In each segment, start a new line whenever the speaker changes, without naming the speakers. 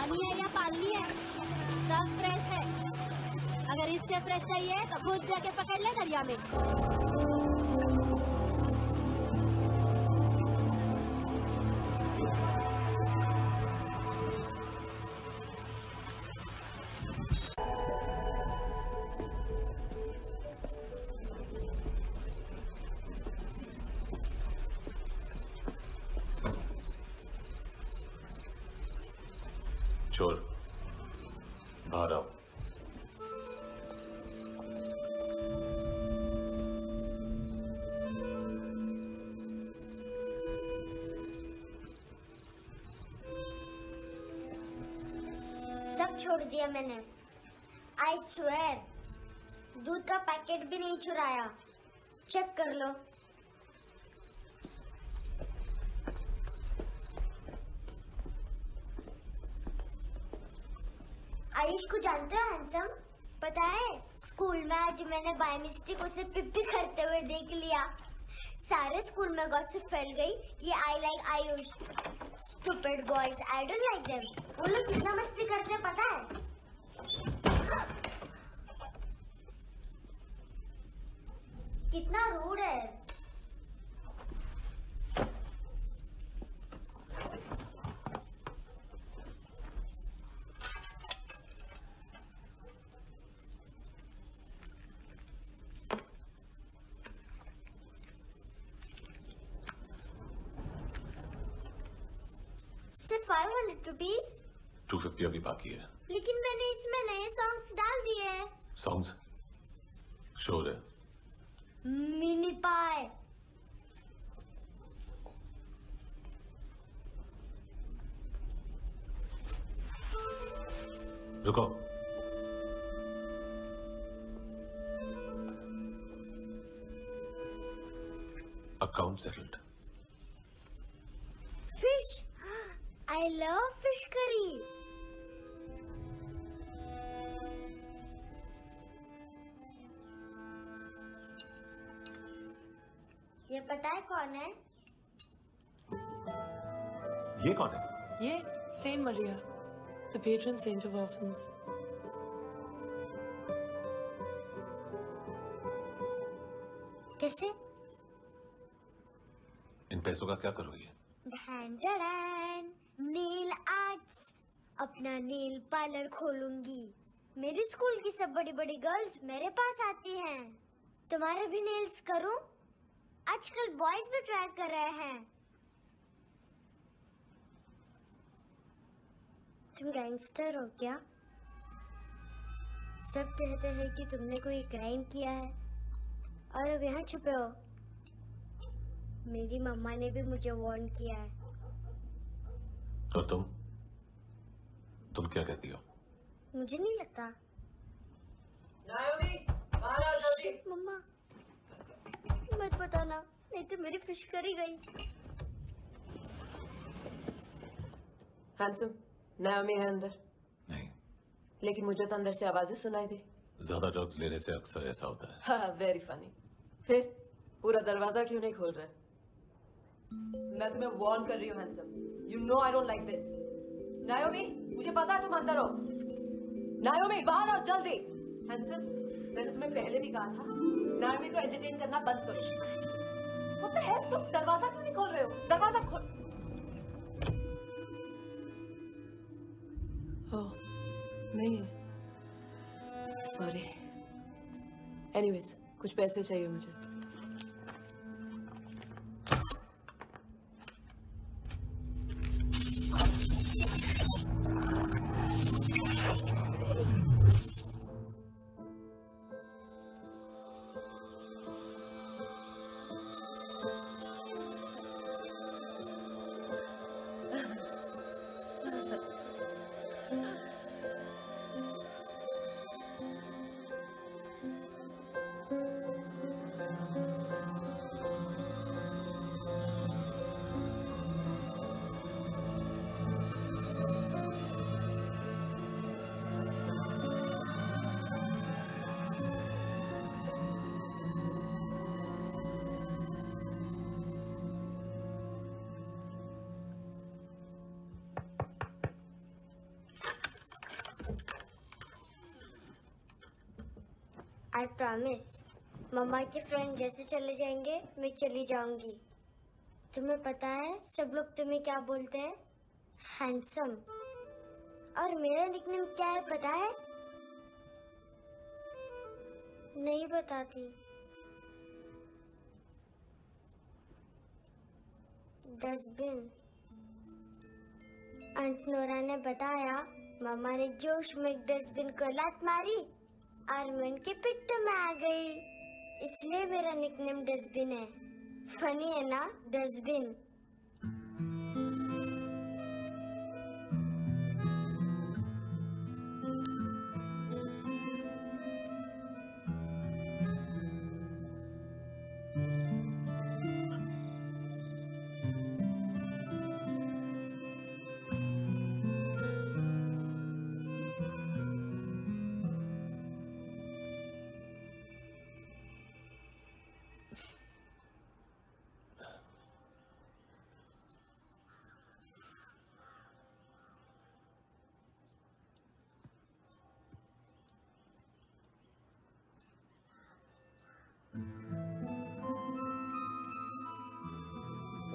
पानी है या पालनी है, सब फ्रेश है। अगर इससे फ्रेश चाहिए तो खुद जाके पकड़ ले दरिया में।
चोर, बाहर आओ।
सब छोड़ दिया मैंने। आई स्वेयर, दूध का पैकेट भी नहीं चुराया। चेक कर लो। आयुष को जानते हो हैंडसम? पता है स्कूल में आज मैंने बाय मिस्टेक उसे पिप्पी करते हुए देख लिया। सारे स्कूल में गॉसिप फैल गई कि I like Ayush. Stupid boys, I don't like them. वो लोग कितना मस्ती करते हैं पता है? कितना रूड है। सिर्फ 500 रुपीस।
250 अभी बाकी है।
लेकिन मैंने इसमें नए सॉन्ग्स डाल दिए हैं।
सॉन्ग्स? शोर है।
मिनी पाए।
रुको। Account settled.
Fish, I love fish curry. ये पता है कौन है?
ये कौन है?
ये saint Maria, the patron saint of orphans.
कैसे?
इन पैसों का क्या करोगे?
नेल आर्ट्स, अपना नेल पार्लर खोलूंगी। मेरे स्कूल की सब बड़ी बड़ी गर्ल्स मेरे पास आती हैं। तुम्हारे भी नेल्स करूं? आजकल बॉयज भी ट्राई कर रहे हैं। तुम गैंगस्टर हो क्या? सब कहते हैं कि तुमने कोई क्राइम किया है और अब यहाँ छुपे हो। मेरी मम्मा ने भी मुझे वार्न किया है।
और तुम क्या कहती हो?
मुझे नहीं लगता।
नायोमी, बाहर आओ जल्दी।
मम्मा, मत बताना, नहीं तो मेरी फिश करी गई।
हैंडसम, नायोमी है अंदर।
नहीं।
लेकिन मुझे तो अंदर से आवाजें सुनाई दी।
ज्यादा ड्रग्स लेने से अक्सर ऐसा होता है।
हाँ, वेरी फनी। फिर पूरा दरवाजा क्यों नहीं खोल रहे? मैं तुम्हें वार्न कर रही हूँ handsome. You know I don't like this. नायोमी, मुझे पता है तुम अंदर हो। नायोमी, बाहर आओ जल्दी। हैंडसम, मैंने तुम्हें पहले भी कहा था नायोमी को एंटरटेन करना बंद करो। What the hell? तुम दरवाजा क्यों नहीं खोल रहे हो? दरवाजा खोल। ओह, नहीं है। सॉरी। एनीवेज, कुछ पैसे चाहिए मुझे।
I promise. मम्मा के फ्रेंड जैसे चले जाएंगे मैं चली जाऊंगी। तुम्हें पता है सब लोग तुम्हें क्या बोलते हैं? हैंडसम। और मेरा निकनेम क्या है पता है? नहीं बताती। डस्टबिन। आंट नोरा ने बताया मामा ने जोश में एक डस्टबिन को लात मारी और मैं उनके पिट्ठू में आ गई, इसलिए मेरा निकनेम डस्टबिन है। फनी है ना डस्टबिन?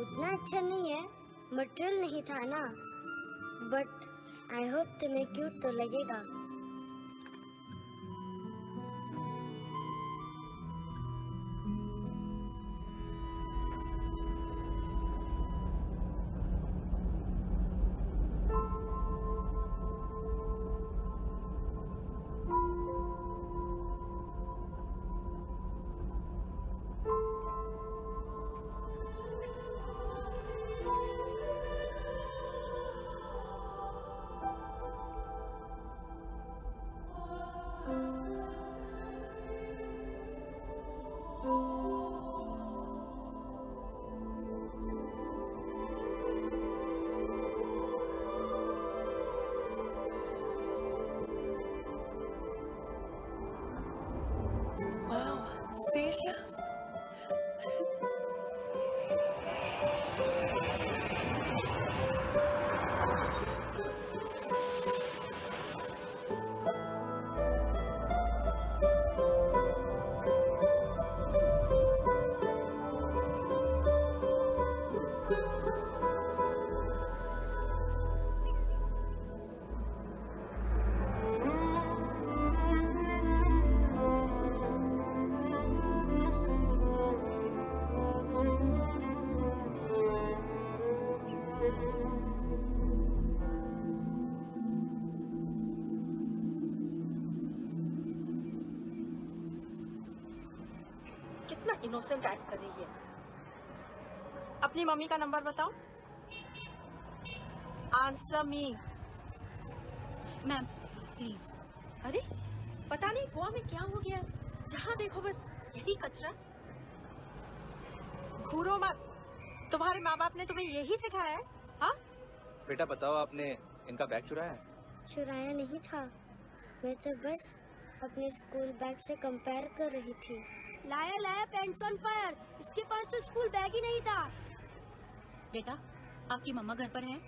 उतना अच्छा नहीं है, मटेरियल नहीं था ना, बट आई होप तुम्हें क्यूट तो लगेगा।
Wow, seashells.
कितना इनोसेंट एक्ट कर रही है। अपनी मम्मी का नंबर बताओ। Answer me.
Ma'am please.
अरे पता नहीं गोवा में क्या हो गया, जहाँ देखो बस यही कचरा। घूरो मत, तुम्हारे माँ बाप ने तुम्हें यही सिखाया है? हाँ
बेटा बताओ, आपने इनका बैग चुराया है?
चुराया नहीं था, मैं तो बस अपने स्कूल बैग से कंपेयर कर रही थी।
लाया लाया पेंट्स ऑन फायर, इसके पास तो स्कूल बैग ही नहीं था। बेटा आपकी मम्मा घर पर है?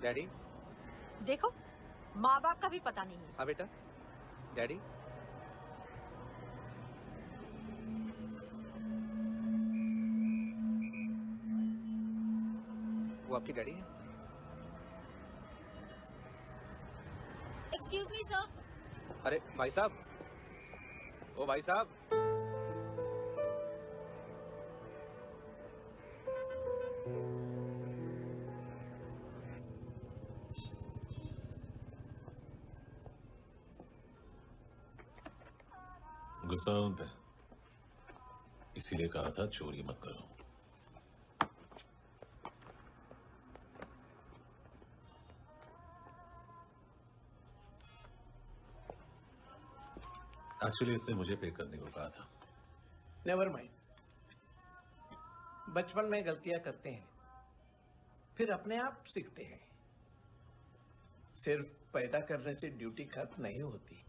डैडी?
देखो माँ बाप का भी पता नहीं है।
हाँ बेटा। डैडी? वो आपकी डैडी है?
Excuse me sir.
अरे भाई साहब, ओ भाई साहब।
गुस्सा हूं उन पे, इसीलिए कहा था चोरी मत करो। एक्चुअली इसने मुझे पे करने को कहा था।
नेवर माइंड, बचपन में गलतियां करते हैं, फिर अपने आप सीखते हैं। सिर्फ पैदा करने से ड्यूटी खत्म नहीं होती।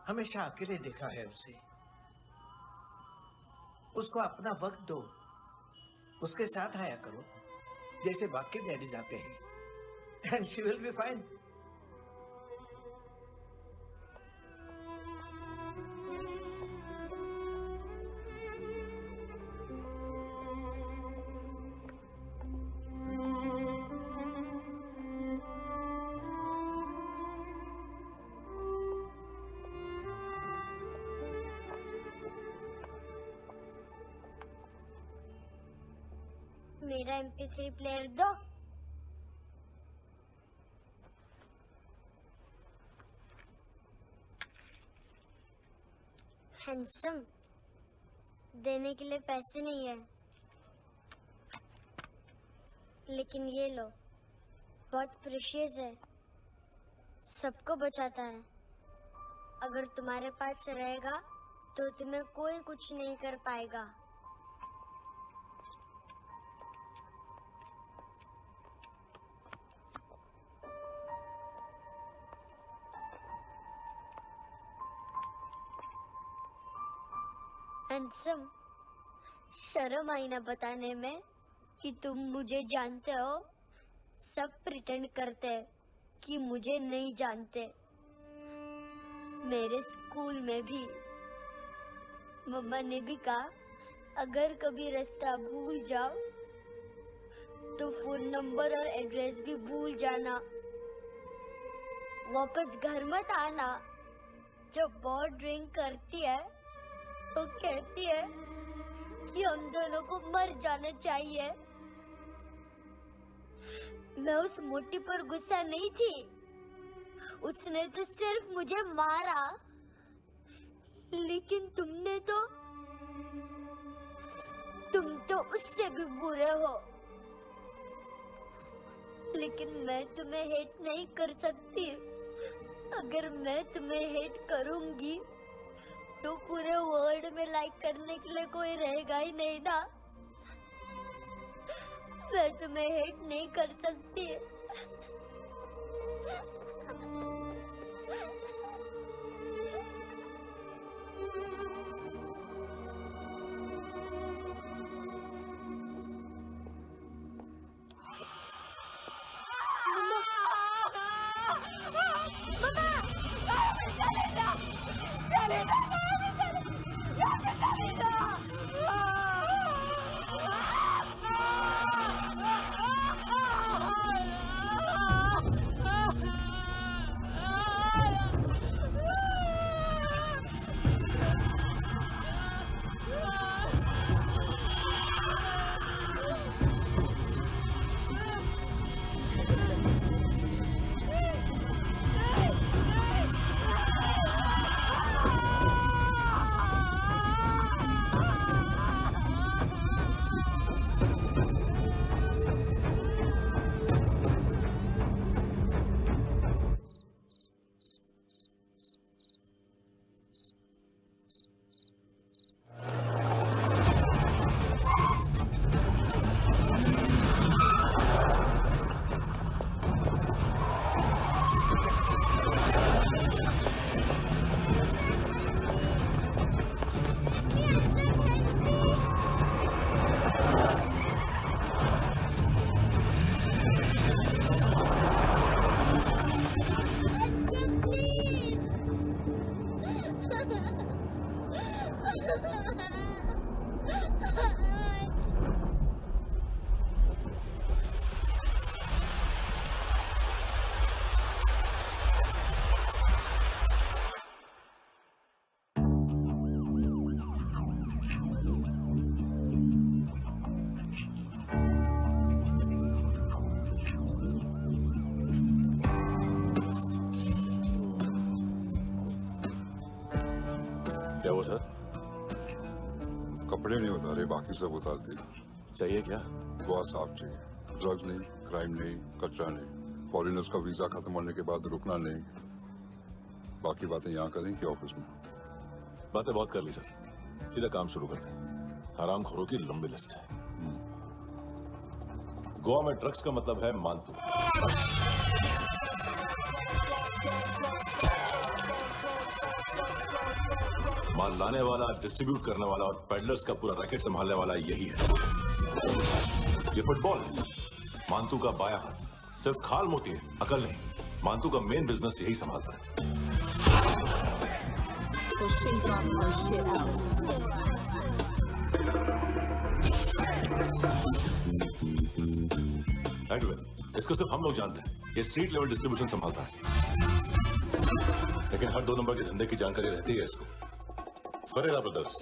हमेशा अकेले देखा है उसे। उसको अपना वक्त दो, उसके साथ आया करो जैसे बाकी डैडी जाते हैं, and she will be fine.
मेरा MP3 प्लेयर दो। हैंडसम, देने के लिए पैसे नहीं है, लेकिन ये लो, बहुत प्रेशियस है, सबको बचाता है। अगर तुम्हारे पास रहेगा तो तुम्हें कोई कुछ नहीं कर पाएगा। हैंडसम, शर्म आई ना बताने में कि तुम मुझे जानते हो। सब प्रिटेंड करते हैं कि मुझे नहीं जानते। मेरे स्कूल में भी मम्मा ने भी कहा, अगर कभी रास्ता भूल जाओ तो फोन नंबर और एड्रेस भी भूल जाना, वापस घर मत आना। जब बहुत ड्रिंक करती है तो कहती है कि हम दोनों को मर जाना चाहिए। मैं उस मोटी पर गुस्सा नहीं थी, उसने तो सिर्फ मुझे मारा, लेकिन तुम तो उससे भी बुरे हो। लेकिन मैं तुम्हें हेट नहीं कर सकती। अगर मैं तुम्हें हेट करूंगी तो पूरे वर्ल्ड में लाइक करने के लिए कोई रहेगा ही नहीं ना। मैं तुम्हें हेट नहीं कर सकती।
क्या हुआ सर?
कपड़े नहीं उतारे, बाकी सब उतार दिए।
चाहिए क्या?
गोवा साफ चाहिए। ड्रग्स नहीं, क्राइम नहीं, कचरा नहीं। फॉरेनर्स का वीजा खत्म होने के बाद रुकना नहीं। बाकी बातें यहाँ करें कि ऑफिस में?
बातें बहुत कर ली सर, सीधा काम शुरू करते हैं। हरामखोरों की लंबी लिस्ट है। गोवा में ड्रग्स का मतलब है मानतू। माल लाने वाला, डिस्ट्रीब्यूट करने वाला और पेडलर्स का पूरा रैकेट संभालने वाला यही है। ये फुटबॉल मानतू का बाया हाथ। सिर्फ खाल मोटी है, अकल नहीं। मानतू का मेन बिजनेस यही संभालता है।
So shake off her shit house.
Edwin, इसको सिर्फ हम लोग जानते हैं। ये स्ट्रीट लेवल डिस्ट्रीब्यूशन संभालता है, लेकिन हर 2 नंबर के धंधे की जानकारी रहती है इसको। फरेरा ब्रदर्स,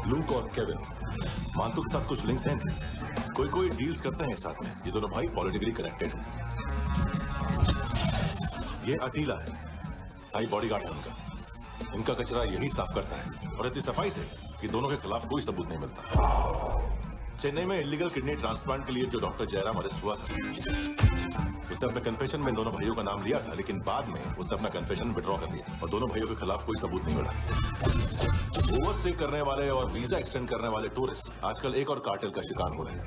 लूक और केविन मानतू के साथ कुछ लिंक्स हैं, कोई कोई डील्स करते हैं साथ में। ये दोनों भाई पॉलिटिकली कनेक्टेड हैं। ये अटीला है, भाई बॉडीगार्ड है उनका। इनका कचरा यही साफ करता है और इतनी सफाई से कि दोनों के खिलाफ कोई सबूत नहीं मिलता। चेन्नई में इलीगल किडनी ट्रांसप्लांट के लिए जो डॉक्टर जयराम अरेस्ट हुआ था, उसने अपने कन्फेशन में दोनों भाइयों का नाम लिया था, लेकिन बाद में उसने अपना कन्फेशन विड्रॉ कर दिया और दोनों भाइयों के खिलाफ कोई सबूत नहीं मिला। ओवरस्टे करने वाले और वीजा एक्सटेंड करने वाले टूरिस्ट आजकल एक और कार्टेल का शिकार हो रहे हैं।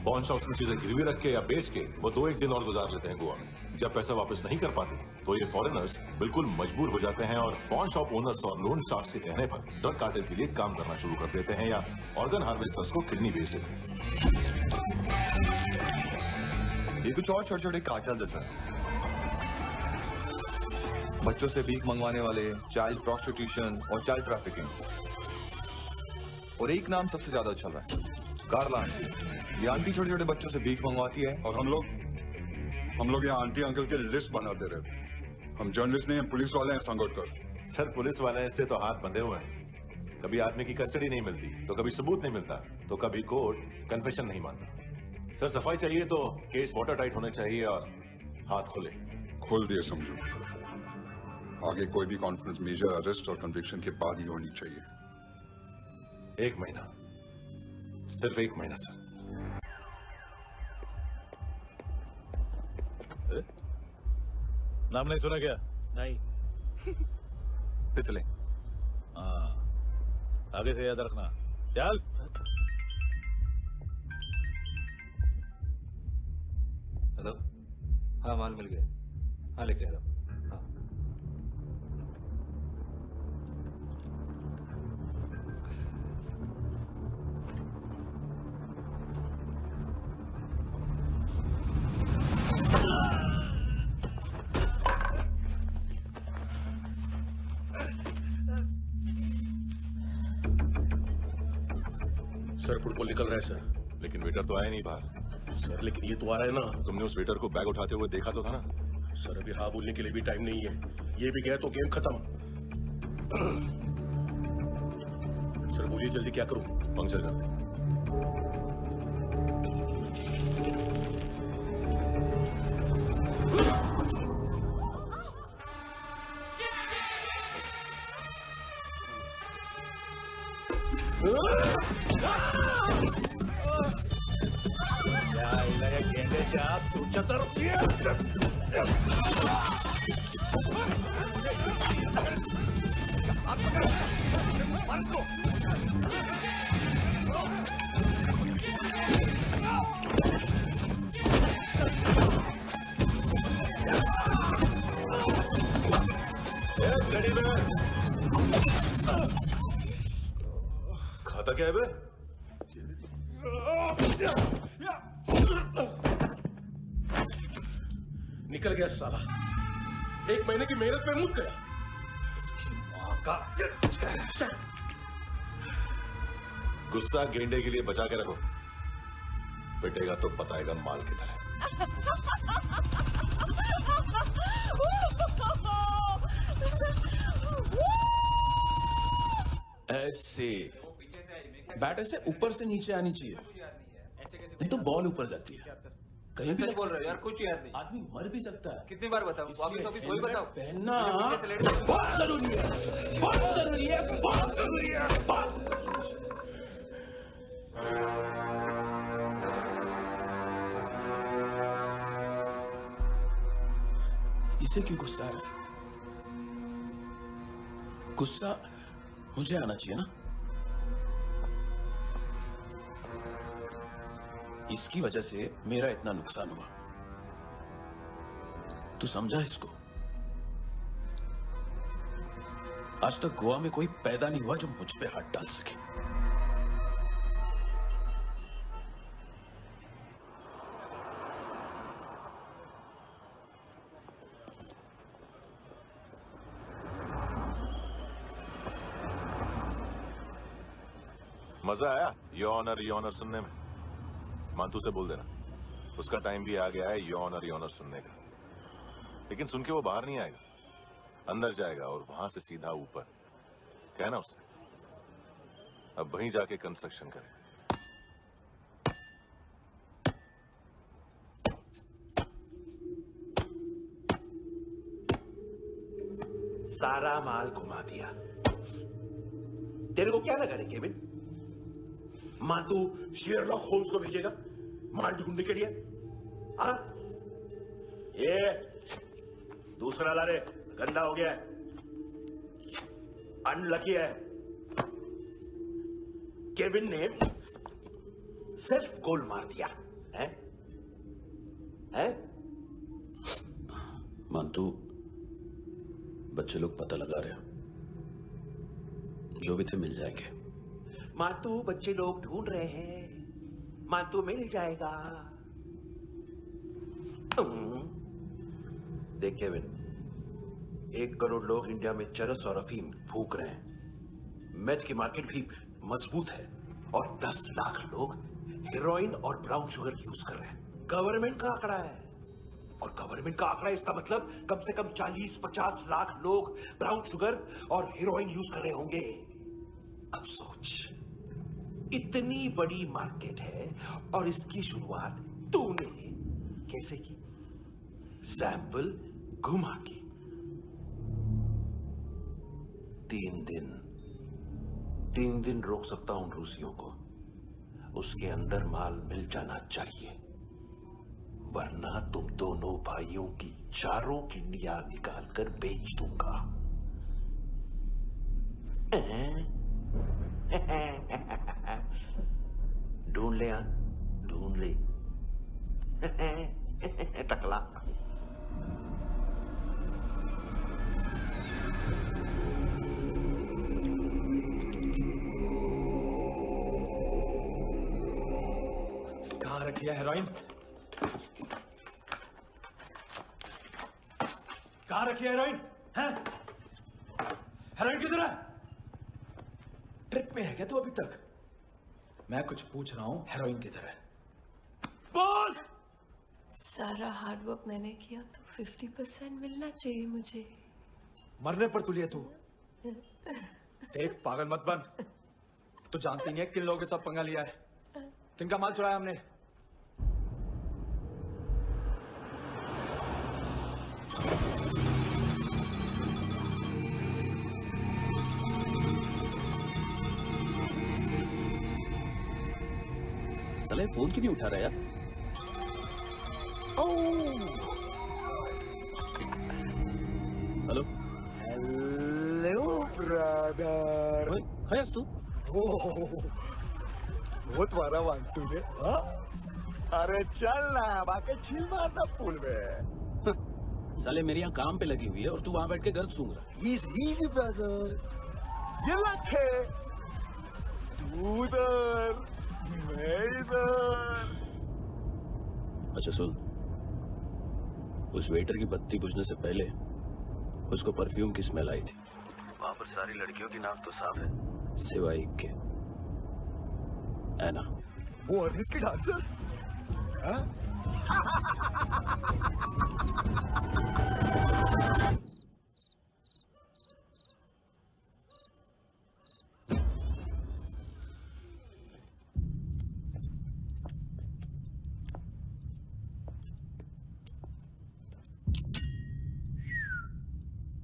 पॉन शॉप्स में चीजें गिरवी रख के या बेच के वो 2-1 दिन और गुजार लेते हैं गोवा में। जब पैसा वापस नहीं कर पाते तो ये फॉरेनर्स बिल्कुल मजबूर हो जाते हैं और पॉन शॉप ओनर्स और लोन शार्क्स के कहने पर ड्रग कार्टेल के लिए काम करना शुरू कर देते हैं या ऑर्गन हार्वेस्टर्स को किडनी बेच देते हैं।
ये कुछ और छोटे छोटे कार्टेल्स है सर। बच्चों से भीख मंगवाने वाले, चाइल्ड प्रोस्टिट्यूशन और चाइल्ड ट्रैफिकिंग। और एक नाम सबसे ज्यादा चल रहा है, कार्ला आंटी। ये आंटी छोटे छोटे बच्चों से भीख मंगवाती है
और हम लोग यहाँ आंटी अंकल के लिस्ट बनाते रहते हैं। हम जर्नलिस्ट नहीं हैं, पुलिस वाले हैं संगोटकर।
सर पुलिस वाले से तो हाथ बंधे हुए हैं। कभी आदमी की कस्टडी नहीं मिलती तो कभी सबूत नहीं मिलता तो कभी कोर्ट कन्फेशन नहीं मानता। सर सफाई चाहिए तो केस वाटर टाइट होने चाहिए और हाथ खुले।
खोल दिए समझो। आगे कोई भी कॉन्फ्रेंस मेजर अरेस्ट और कन्विक्शन के बाद ही होनी चाहिए।
1 महीना, सिर्फ 1 महीना सर।
नाम नहीं सुना क्या?
नहीं।
तितले।
हाँ, आगे से याद रखना। चल।
हेलो, हाँ माल मिल गया। हाँ लेके आ रहा हूँ। हाँ
सर फुटबॉल निकल रहा है सर।
लेकिन वेटर तो आया नहीं बाहर।
सर लेकिन ये तो आ रहा है ना।
तुमने उस वेटर को बैग उठाते हुए देखा तो था ना।
सर अभी हाँ बोलने के लिए भी टाइम नहीं है। ये भी गया तो गेम खत्म। सर बोलिए जल्दी क्या करूं?
पंक्चर कर दे। खाता क्या है बे?
निकल गया साला। 1 महीने की मेहनत पे मुझ गया। इसकी माँ का
गुस्सा गेंडे के लिए बचा के रखो, पिटेगा तो बताएगा माल की तरह।
ऐसे बैट ऐसे ऊपर से नीचे आनी चाहिए, नहीं तो बॉल ऊपर जाती है। कहीं भी
बोल रहे हो यार, कुछ याद नहीं।
आदमी मर भी सकता है।
कितनी बार बताऊं? वापिस वही बताओ।
पहनना बहुत जरूरी है, बहुत जरूरी है, बहुत जरूरी है। इसे क्यों गुस्सा है? गुस्सा मुझे आना चाहिए ना। इसकी वजह से मेरा इतना नुकसान हुआ। तू समझा इसको? आज तक गोवा में कोई पैदा नहीं हुआ जो मुझ पे हाथ डाल सके।
मजा आया योर ऑनर सुनने में? मानतू से बोल देना उसका टाइम भी आ गया है योर ऑनर सुनने का। लेकिन सुन के वो बाहर नहीं आएगा, अंदर जाएगा और वहां से सीधा ऊपर। कहना उससे अब वहीं जाके कंस्ट्रक्शन करें।
सारा माल घुमा दिया। तेरे को क्या लगा रे केविन? मां तू शेरलॉक होम्स को भेजेगा माल ढूंढने के लिए? हाँ? ये दूसरा ला रे, गंदा हो गया है, अनलकी है। केविन ने सेल्फ गोल मार दिया है? है?
मानतू, बच्चे लोग पता लगा रहे हैं, जो भी थे मिल जाएंगे।
मातू बच्चे लोग ढूंढ रहे हैं, मातू मिल जाएगा। देख केविन, 1 करोड़ लोग इंडिया में चरस और अफीम फूक रहे हैं। मेथ की मार्केट भी मजबूत है और 10 लाख लोग हेरोइन और ब्राउन शुगर यूज कर रहे हैं। गवर्नमेंट का आंकड़ा है, और गवर्नमेंट का आंकड़ा इसका मतलब कम से कम 40-50 लाख लोग ब्राउन शुगर और हेरोइन यूज कर रहे होंगे। अब सोच, इतनी बड़ी मार्केट है और इसकी शुरुआत तूने कैसे की? सैंपल घुमा के। 3 दिन रोक सकता हूं रूसियों को, उसके अंदर माल मिल जाना चाहिए, वरना तुम दोनों भाइयों की चारों किडनियां निकाल कर बेच दूंगा। ढूंढ ले, ढूंढ ले टकला।
कहाँ रखी है हेरोइन? कहाँ रखी है हेरोइन? हैं? हेरोइन किधर है? ट्रिप में है क्या तू अभी तक? मैं कुछ पूछ रहा हूँ, हेरोइन किधर है? बोल!
सारा हार्डवर्क मैंने किया तो 50% मिलना चाहिए मुझे।
मरने पर तुलिए तू। देख, पागल मत बन। तू जानती नहीं है किन लोगों के साथ पंगा लिया है, किनका माल चुराया हमने।
साले फोन क्यों नहीं उठा रहा यार? Hello
hello brother.
खैस तू?
बहुत मारा वांटू ने। हाँ? अरे चल ना, बाकी छील मारना पूल में।
साले मेरी यहाँ काम पे लगी हुई है और तू वहां बैठ के गर्द सूंघ रहा है।
इजी ब्रदर, ये लक है। तू उधर, मैं इधर।
अच्छा सुन, उस वेटर की बत्ती बुझने से पहले उसको परफ्यूम की स्मेल आई थी। वहां पर सारी लड़कियों की नाक तो साफ है, सिवाय एक के, ऐना।
वो अर्निस की डांसर? हाँ?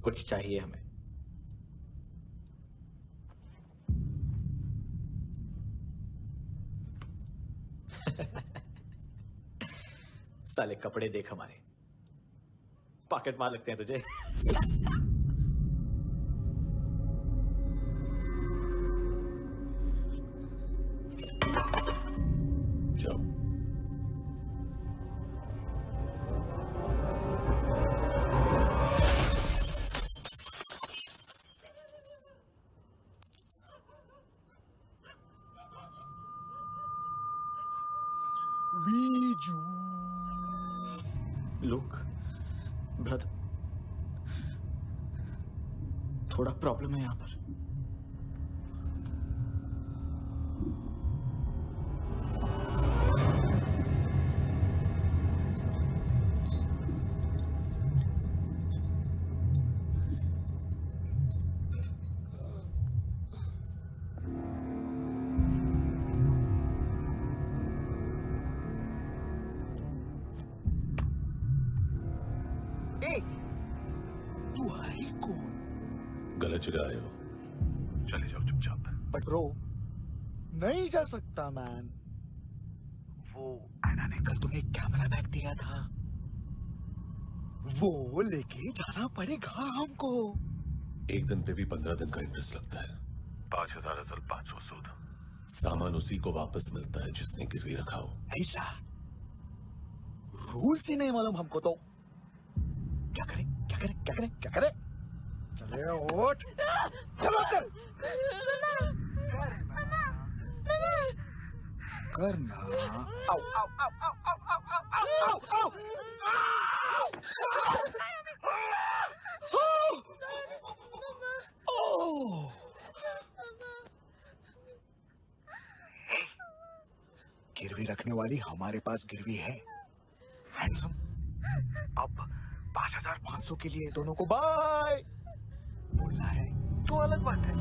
कुछ चाहिए हमें। साले कपड़े देख हमारे, पॉकेट मार लगते हैं तुझे।
जाओ।
बीजू।
लुक ब्रदर, थोड़ा प्रॉब्लम है यहाँ पर।
गलत जगह आए हो, चले जाओ चुपचाप।
बट ब्रो नहीं जा सकता मैन, वो एना ने कल तुम्हें कैमरा बैग दिया था, वो लेके जाना पड़ेगा हमको।
एक दिन पे भी 15 दिन का इंटरेस्ट लगता है। 5,000 असल 500 सूद। सामान उसी को वापस मिलता है जिसने गिरवी रखा हो।
ऐसा रूल्स ही नहीं मालूम हमको तो। क्या करें क्या करें क्या करें क्या करें? चले उठ, चलो चल करना। आओ आओ आओ आओ आओ आओ आओ आओ आओ। गिरवी रखने वाली हमारे पास गिरवी है हैंडसम। अब 5,500 के लिए दोनों को बाय बोलना है तो अलग बात है।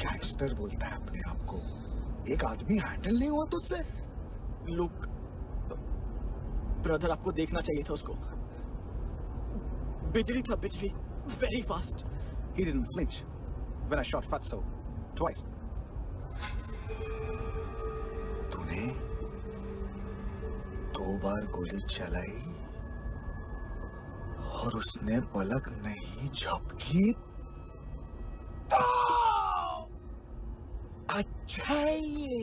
गैंगस्टर बोलता है अपने आप को, एक आदमी हैंडल नहीं हुआ तुझसे?
लुक ब्रदर, आपको देखना चाहिए था उसको। बिजली था, बिजली, very fast.
He didn't flinch when I shot Fatso twice. तूने 2 बार गोली चलाई और उसने पलक नहीं झपकी तो अच्छा ये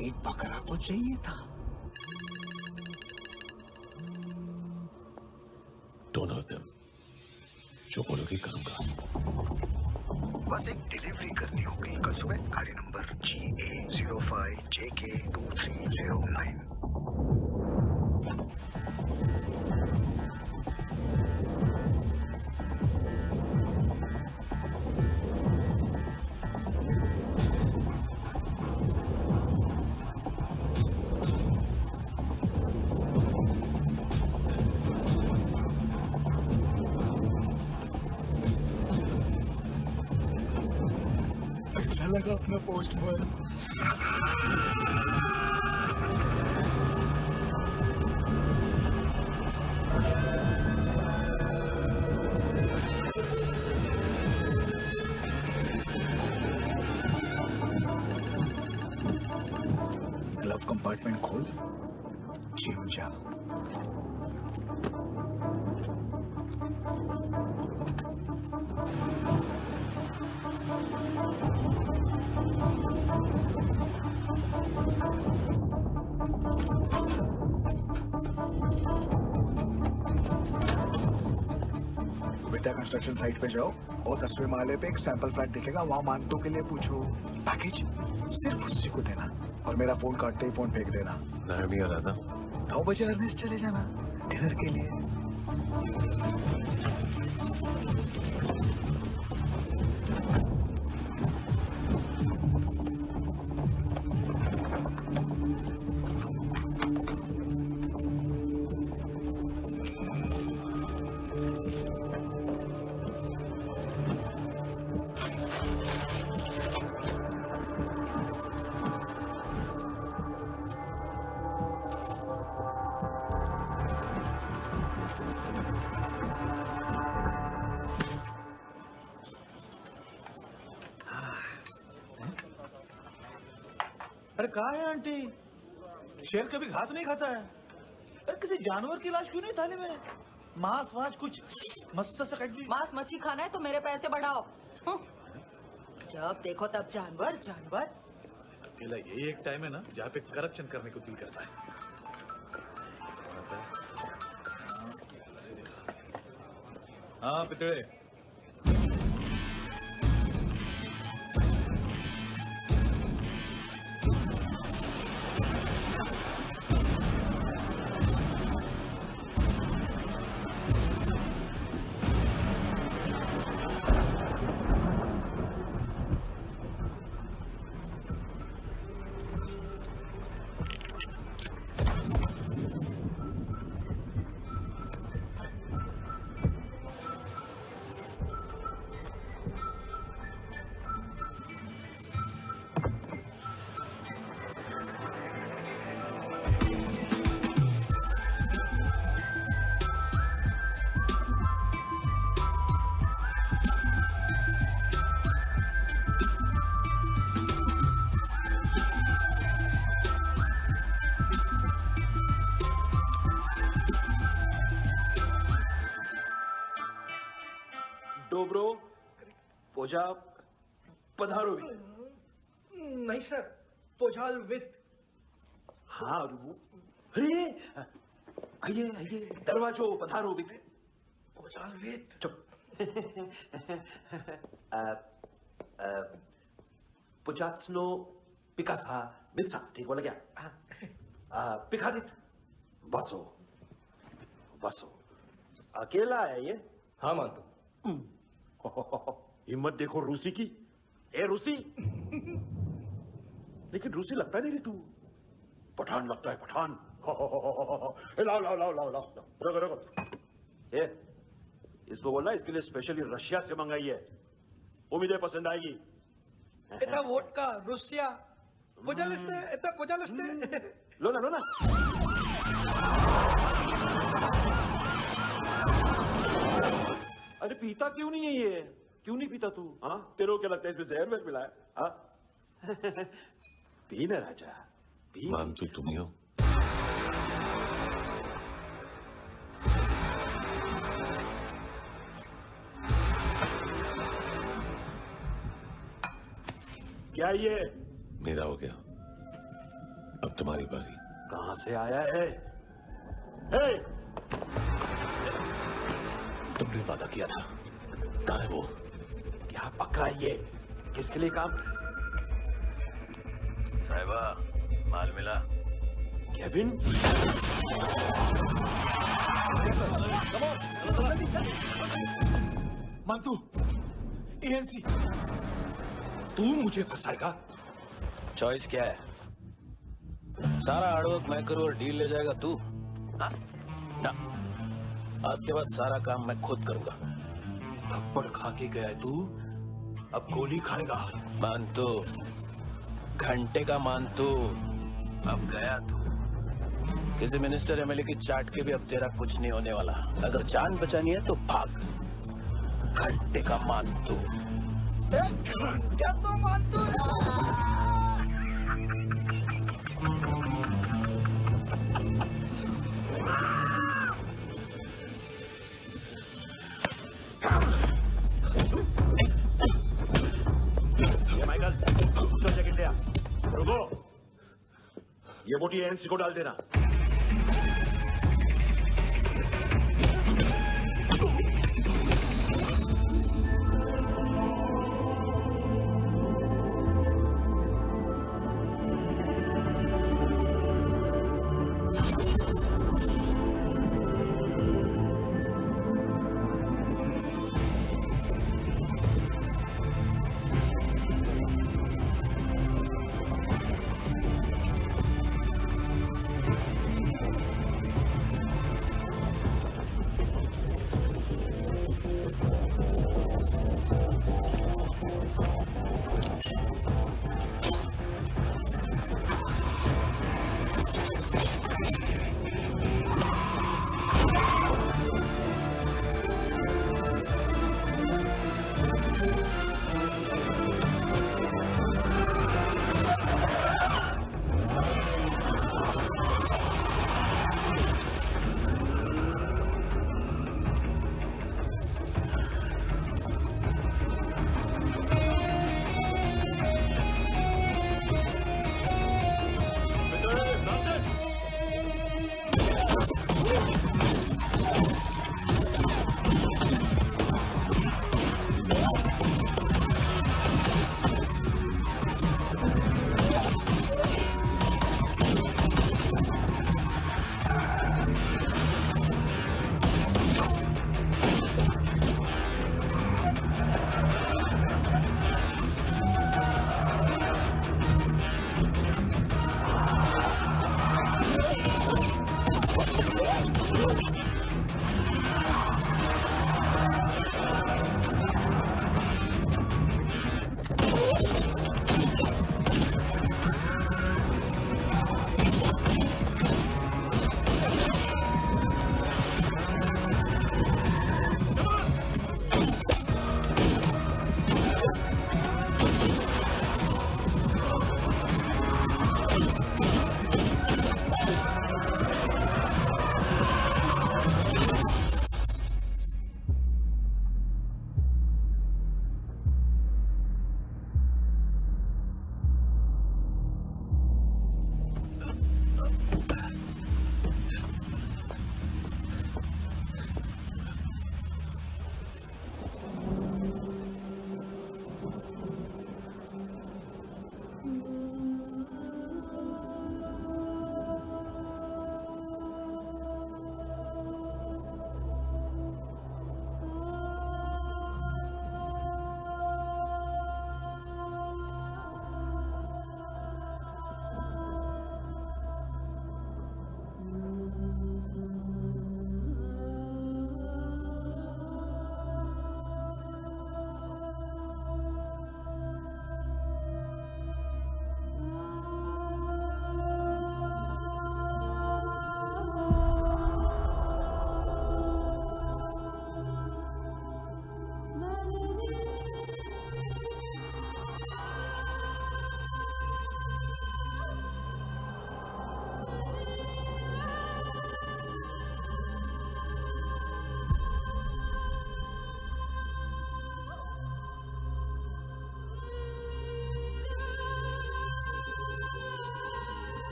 एक बकरा तो चाहिए था।
Don't hurt them. जो बोलोगे करूंगा।
बस एक डिलीवरी करनी होगी कल सुबह, गाड़ी नंबर GA05JK2309। लगा अपना पोस्ट पर। ग्लव कंपार्टमेंट खोल, जिम जा। विद्या का कंस्ट्रक्शन साइट पे जाओ और 10वें माले पे एक सैंपल फ्लैट दिखेगा, वहाँ मानतो के लिए पूछो। पैकेज सिर्फ उसी को देना और मेरा फोन काटते ही फोन फेंक देना।
नारायणी आ रहा था।
9 बजे अर्नेस्ट चले जाना डिनर के लिए।
अरे कहाँ है आंटी? शेर कभी घास नहीं खाता है। अरे किसी जानवर की लाश क्यों नहीं थाली में? मांस वास कुछ मस्त सा कट भी।
मांस मच्छी खाना है तो मेरे पैसे बढ़ाओ। जब देखो तब जानवर जानवर।
अकेला यही एक टाइम है ना जहाँ पे करप्शन करने को दिल करता है। हाँ पितड़े।
डोब्रो पोजा पधारो भी।
नहीं सर, पोजाल विथ।
हाँ अरे आइए आइए दरवाजो पधारो विथ।
पोजाल विथ।
चुप। पुजात्सनो पिकासा मित्सा ठीक बोला क्या? पिकादित बसो बसो। अकेला है ये?
हाँ मानतो।
हिम्मत देखो रूसी की। ए रूसी। लेकिन रूसी लगता नहीं रे तू। पठान लगता है पठान। लाओ लाओ लाओ लाओ लाओ रगो रगो। ए इसको बोलना इसके लिए स्पेशली रशिया से मंगाई है। उम्मीद है पसंद आएगी।
इतना वोडका रुसिया पोजालिस्ते इतना पोजालिस्ते।
लो ना लो ना। अरे पीता क्यों नहीं है ये? क्यों नहीं पीता तू? हाँ तेरे को क्या लगता है इसमें जहर वहर मिला है? हाँ पी ना राजा पी।
मानतू तुम ही हो।
क्या ये?
मेरा हो गया, अब तुम्हारी बारी।
कहां से आया है? हे!
तुमने वादा किया था, कहाँ है वो?
क्या पकड़ा ये? किसके लिए काम?
साहिबा माल मिला?
केविन?
मानतू एएनसी।
तू मुझे फंसाएगा?
चॉइस क्या है? सारा हार्डवर्क मैं करूं और डील ले जाएगा तू? ना, आज के बाद सारा काम मैं खुद करूंगा।
थप्पड़ खा के गया है तू, अब गोली खाएगा।
मानतू, घंटे का मानतू, अब गया तू। किसी मिनिस्टर एमएलए की चाट के भी अब तेरा कुछ नहीं होने वाला। अगर जान बचानी है तो भाग। घंटे का मानतू।
घंटा तो मानतू
ये माइकल दूसरा जैकेट ले आ। रुको, ये मोटी एएनसी को डाल देना।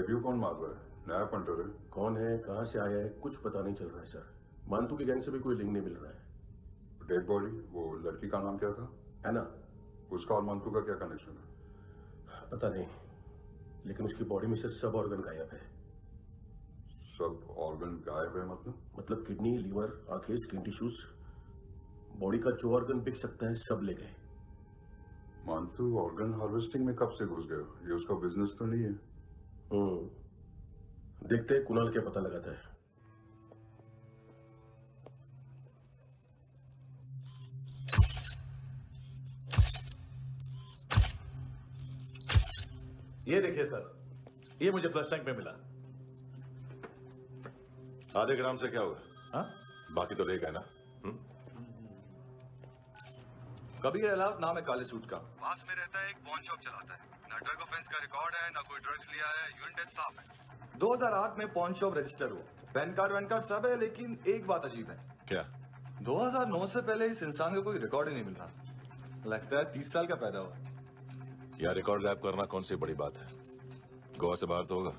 डेब्यू कौन मार रहा है? नया पंटर है।
कौन है, कहाँ से आया है, कुछ पता नहीं चल रहा है सर। मानतू की गैंग से भी कोई लिंक नहीं मिल रहा है।
डेड बॉडी, वो लड़की का नाम क्या था?
है ना?
उसका और मानतू का क्या कनेक्शन है?
पता नहीं, लेकिन उसकी बॉडी में से सब ऑर्गन गायब है।
सब ऑर्गन गायब है
मतलब किडनी, लीवर, आंखें, स्किन टिश्यूज, बॉडी का जो ऑर्गन बिक सकता है सब ले गए।
मानतू ऑर्गन हार्वेस्टिंग में कब से घुस गया? ये उसका बिजनेस तो नहीं है।
देखते हैं कुणाल क्या पता लगाता है।
ये देखिए सर, ये मुझे फ्लश टैंक में मिला।
आधे ग्राम से क्या होगा?
हाँ?
बाकी तो देगा ना।
कबीर अहलावत नाम है काले सूट का, पास में रहता है, एक पॉन शॉप चलाता है। ना ड्रग ऑफेंस का रिकॉर्ड है, ना कोई ड्रग्स लिया है, यूनिट साफ है। 2008 में पॉन शॉप रजिस्टर हुआ, पैन कार्ड वैन कार्ड सब है, लेकिन एक बात अजीब है।
क्या?
2009 से पहले इस इंसान का कोई रिकॉर्ड ही नहीं मिल रहा। लगता है 30 साल का पैदा हुआ।
यार रिकॉर्ड गैप करना कौन सी बड़ी बात है? गोवा से बाहर तो होगा।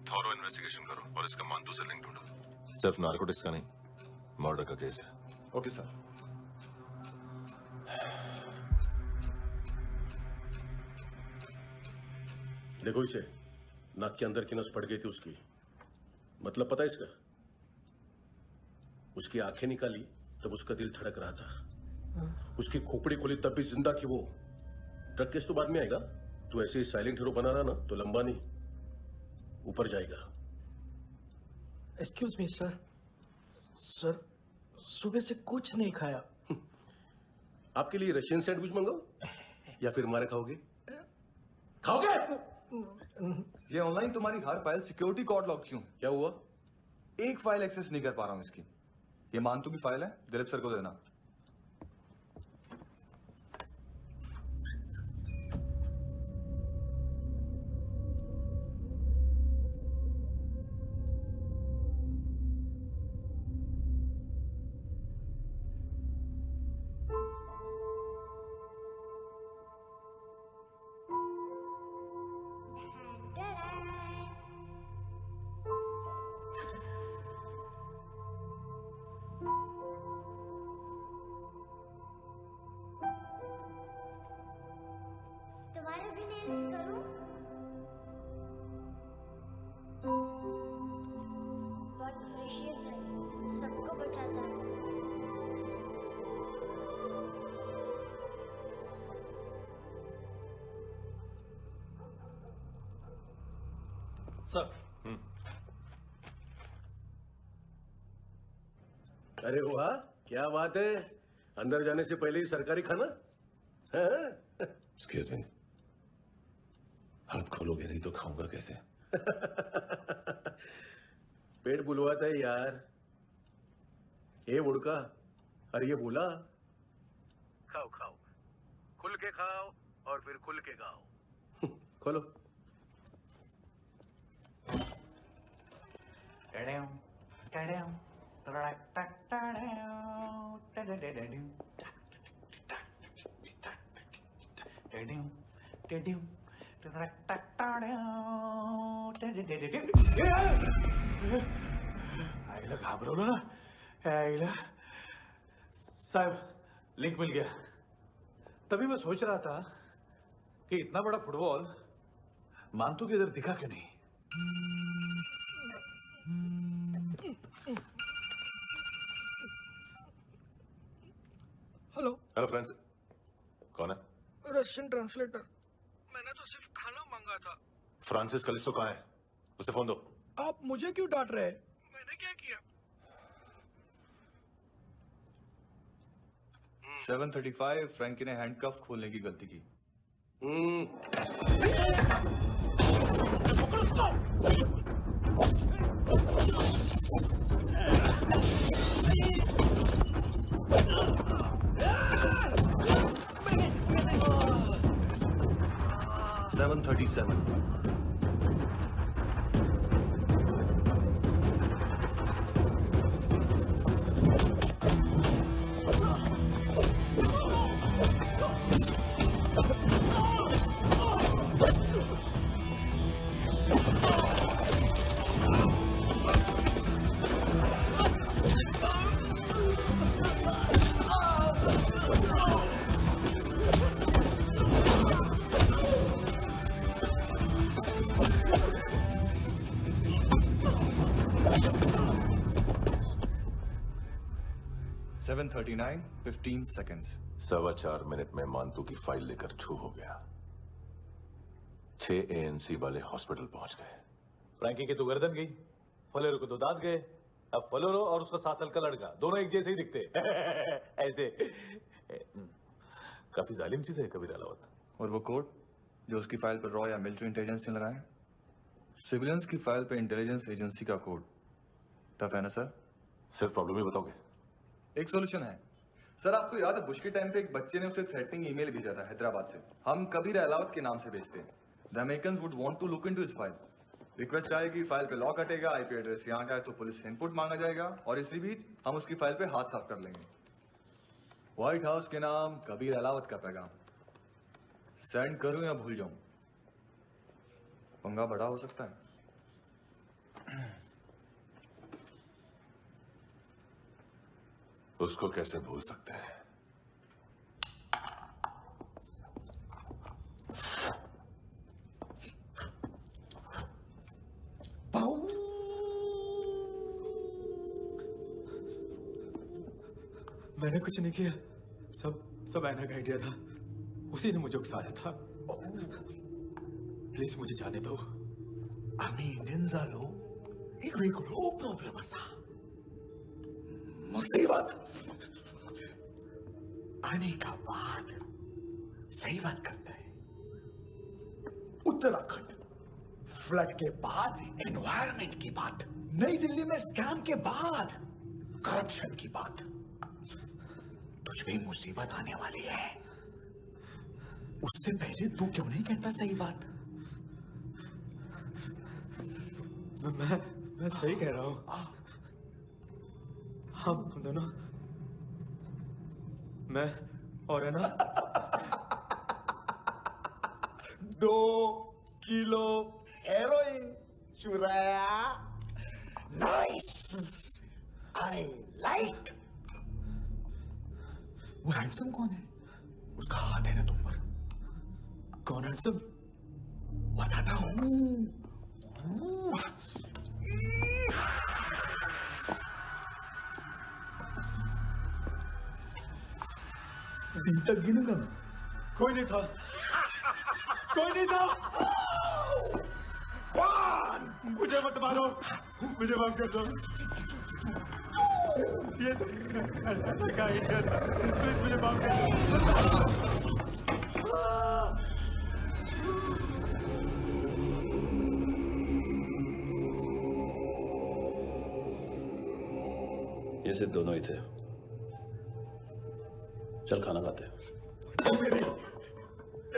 थॉरो इन्वेस्टिगेशन करो और इसका मानतू से लिंक ढूंढो। सिर्फ नारकोटिक्स का नहीं, मर्डर का केस है।
Okay sir.
देखो इसे, नाक के अंदर की नस फट गई थी उसकी। मतलब पता है इसका? उसकी आंखें निकाली तब उसका दिल धड़क रहा था। उसकी खोपड़ी खोली तब भी जिंदा थी वो। ड्रग केस तो बाद में आएगा। तो ऐसे ही साइलेंट हीरो बना रहा ना तो लंबा नहीं, ऊपर जाएगा।
Excuse me sir. सर सुबह से कुछ नहीं खाया।
आपके लिए रशियन सैंडविच मंगाओ या फिर मारे खाओगे? खाओगे?
ये ऑनलाइन तुम्हारी हर फाइल सिक्योरिटी कोड लॉक क्यों?
क्या हुआ?
एक फाइल एक्सेस नहीं कर पा रहा हूं इसकी। ये मानतू की फाइल है, दिलीप सर को देना।
तुम्हारे भी नेल्स करूं? बहुत प्रेशियस है, सबको बचाता है।
सर।
अरे वाह, क्या बात है। अंदर जाने से पहले ही सरकारी खाना।
एक्सक्यूज मी, हाथ खोलोगे नहीं तो खाऊंगा कैसे?
पेट बुलवाता है यार। ये बुड़का, अरे ये बोला।
खाओ खाओ, खुल के खाओ और फिर खुल के गाओ।
खोलो।
आईला घाबरवलं ना। आईला साहब, लिंक मिल गया। तभी मैं सोच रहा था कि इतना बड़ा फुटबॉल मानतू के इधर दिखा क्यों नहीं।
हेलो।
हेलो फ्रेंड्स, कौन है?
Russian translator. मैंने तो सिर्फ खाना मांगा था।
फ्रांसिस कलिस्टो कहाँ है? उसे फोन दो।
आप मुझे क्यों डांट रहे हैं? मैंने क्या किया?
735 फ्रैंकी ने हैंडकफ खोलने की गलती की। 7:39, 15 seconds.
4.25 मिनट में मानतू की फाइल लेकर छू हो गया। 6 ANC वाले हॉस्पिटल पहुंच गए।
फ्रैंकी की तो गर्दन गई, फलेरो को तो दांत गए। अब फलेरो और उसका 7 साल का लड़का दोनों एक जैसे ही दिखते ऐसे। काफी जालिम चीज है कबीर अलावत।
और वो कोड जो उसकी फाइल पर रॉ या मिलिट्री इंटेलिजेंस ने लगाया, सिविलियंस की फाइल पे इंटेलिजेंस एजेंसी का कोड। टफ है ना सर?
सिर्फ प्रॉब्लम ही बताओगे?
एक सॉल्यूशन है सर। आपको याद है बुश के टाइम पे एक बच्चे ने उसे थ्रेटनिंग ईमेल भेजा था हैदराबाद से। हम कबीर अलावत के नाम से भेजते हैं। The Americans would want to look into his file. Request आएगी, फाइल पे लॉक हटेगा, आईपी एड्रेस यहाँ का है तो पुलिस से इनपुट मांगा जाएगा और इसी बीच हम उसकी फाइल पे हाथ साफ कर लेंगे। व्हाइट हाउस के नाम कबीर अलावत का पैगाम। सेंड करूं या भूल जाऊं? पंगा बड़ा हो सकता है।
उसको कैसे भूल सकते हैं?
मैंने कुछ नहीं किया, सब ऐना का आइडिया था। उसी ने मुझे उकसाया था। प्लीज मुझे जाने दो।
आम्ही इंडियन झालो एक वेगळो प्रॉब्लेम असा, मुसीबत। आने का बाद सही बात करता है। उत्तराखंड फ्लड के बाद एनवायरनमेंट की बात, नई दिल्ली में स्कैम के बाद करप्शन की बात। तुझ पे मुसीबत आने वाली है, उससे पहले तू क्यों नहीं कहता सही बात?
मैं सही कह रहा हूं। हम दोनों, मैं और है ना
2 किलो हेरोइन चुराया। Nice, I like. वो हैंडसम कौन है? उसका हाथ है ना तुम पर।
कौन हैंडसम?
बताता हूं। दिन तक गिनूंगा मैं।
कोई नहीं था, कोई नहीं था। मुझे मत मारो, मुझे माफ कर दो। ये सब का आइडिया था। प्लीज मुझे माफ कर दो।
ये सिर्फ दोनों ही थे। चल खाना खाते हैं।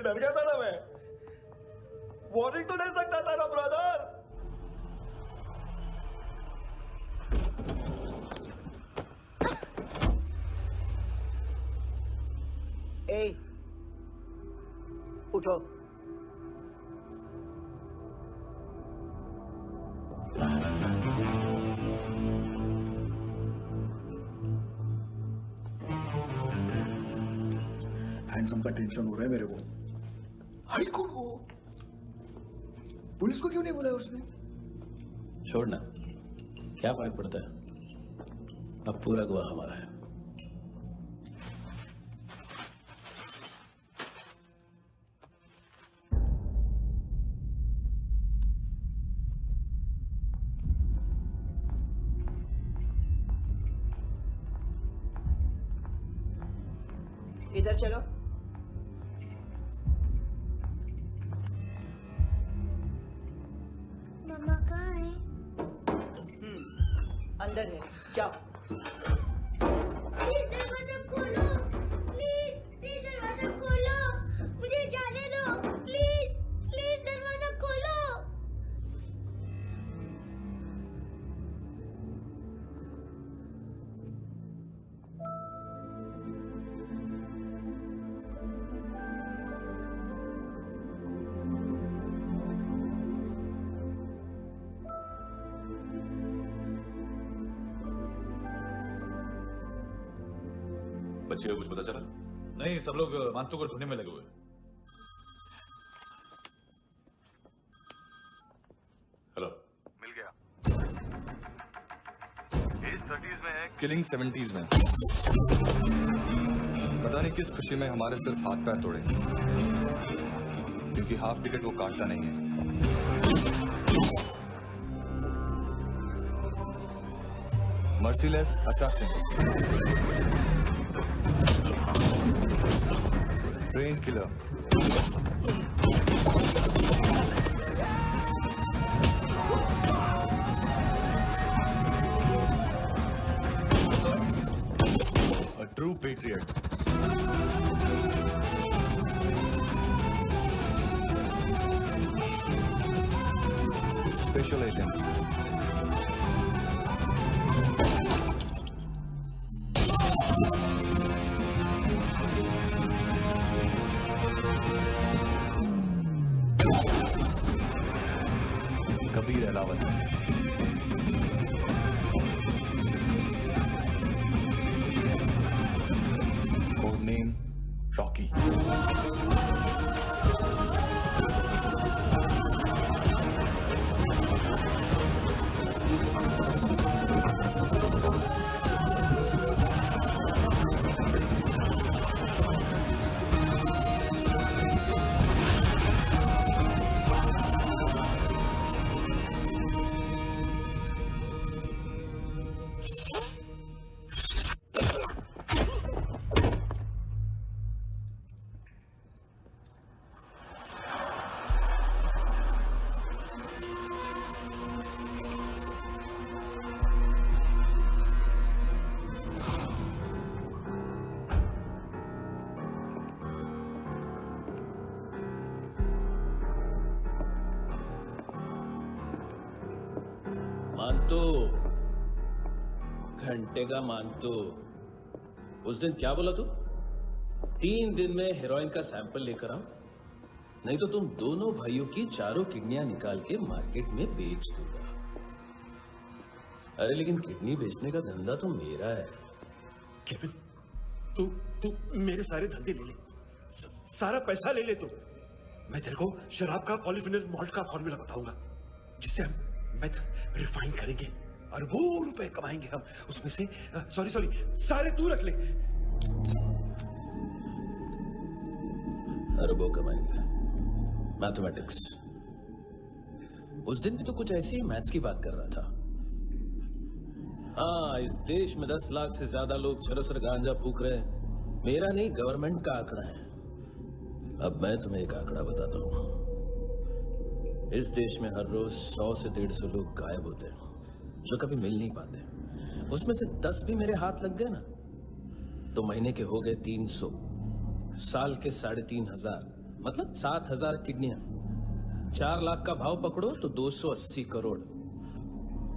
डर गया था ना मैं। वार्निंग तो दे सकता था ना ब्रदर।
ए, उठो।
हैंडसम का टेंशन हो रहा है मेरे को। हाई कौन वो? पुलिस को क्यों नहीं बुलाया उसने?
छोड़ना, क्या फर्क पड़ता है? अब पूरा गवाह हमारा है।
इधर चलो।
मम्मा कहाँ है?
अंदर है, जाओ।
प्लीज दरवाजा खोलो, प्लीज दरवाजा खोलो, मुझे जाने दो। प्लीज दरवाजा खोलो।
बच्चे को कुछ पता चला?
नहीं, सब लोग मानतू को ढूंढने में लगे हुए।
हेलो, मिल गया। भेज 30s में है।
किलिंग 70s में। पता नहीं किस खुशी में हमारे सिर्फ हाथ पैर तोड़े, क्योंकि हाफ टिकट वो काटता नहीं है। Merciless assassin, train killer, a true patriot. Special agent. Kabir Ahlawat. Code name Rocky.
मानतो, घंटे का मानतो। उस दिन क्या बोला तू? 3 दिन में हेरोइन का सैंपल लेकर आओ, नहीं तो तुम दोनों भाइयों की चारों किडनियां निकाल के मार्केट में बेच दूंगा। अरे लेकिन किडनी बेचने का धंधा तो मेरा है।
केविन, तू मेरे सारे धंधे ले ले, सारा पैसा ले ले तू। मैं तेरे को शराब का पॉलीफिनल मॉल्ट का फॉर्मूला बताऊंगा, जिससे हम मेथ रिफाइन करेंगे, अरबों रुपए कमाएंगे हम उसमें से। सॉरी सारे तू रख ले।
अरबों कमाएंगे, मैथमेटिक्स। उस दिन भी तो कुछ ऐसी ही मैथ्स की बात कर रहा था। हाँ, इस देश में 10 लाख से ज्यादा लोग चरसर गांजा फूक रहे हैं। मेरा नहीं, गवर्नमेंट का आंकड़ा है। अब मैं तुम्हें एक आंकड़ा बताता हूं। इस देश में हर रोज 100 से 150 लोग गायब होते हैं, जो कभी मिल नहीं पाते। उसमें से 10 भी मेरे हाथ लग गए ना, तो महीने के हो गए 300, साल के 3500, मतलब 7000 किडनियां। 4 लाख का भाव पकड़ो तो 280 crore.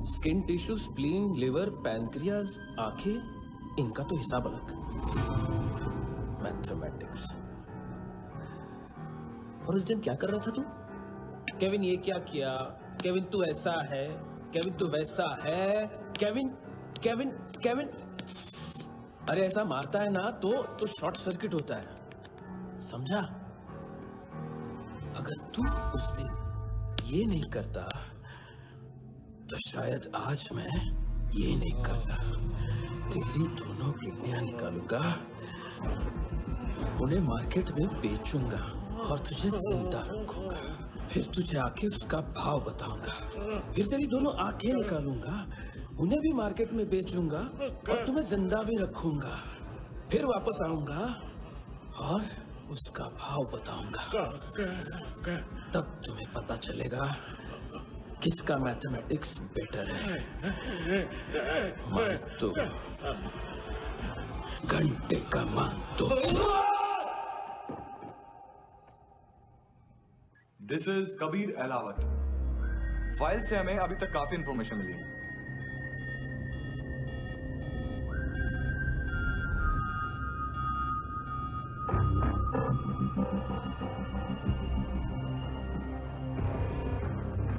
Skin tissue, spleen, liver, pancreas, आंखें, इनका तो हिसाब अलग। मैथमेटिक्स। और उस दिन क्या कर रहा था तू? केविन ये क्या किया, केविन तू ऐसा है, केविन तू वैसा है, केविन केविन केविन। अरे ऐसा मारता है ना तो शॉर्ट सर्किट होता है, समझा? अगर तू उस दिन ये नहीं करता तो शायद आज मैं ये नहीं करता। तेरी दोनों किडनियां निकालूंगा, उन्हें मार्केट में बेचूंगा और तुझे जिंदा रखूंगा। फिर तुझे आके उसका भाव बताऊंगा। फिर तेरी दोनों आंखें निकालूंगा, उन्हें भी मार्केट में बेचूंगा और तुम्हें जिंदा भी रखूंगा। फिर वापस आऊंगा और उसका भाव बताऊंगा। तब तुम्हें पता चलेगा किसका मैथमेटिक्स बेटर है। मानतो, घंटे का मानतो।
This is Kabir Ahlawat. File से हमें अभी तक काफी इंफॉर्मेशन मिली है।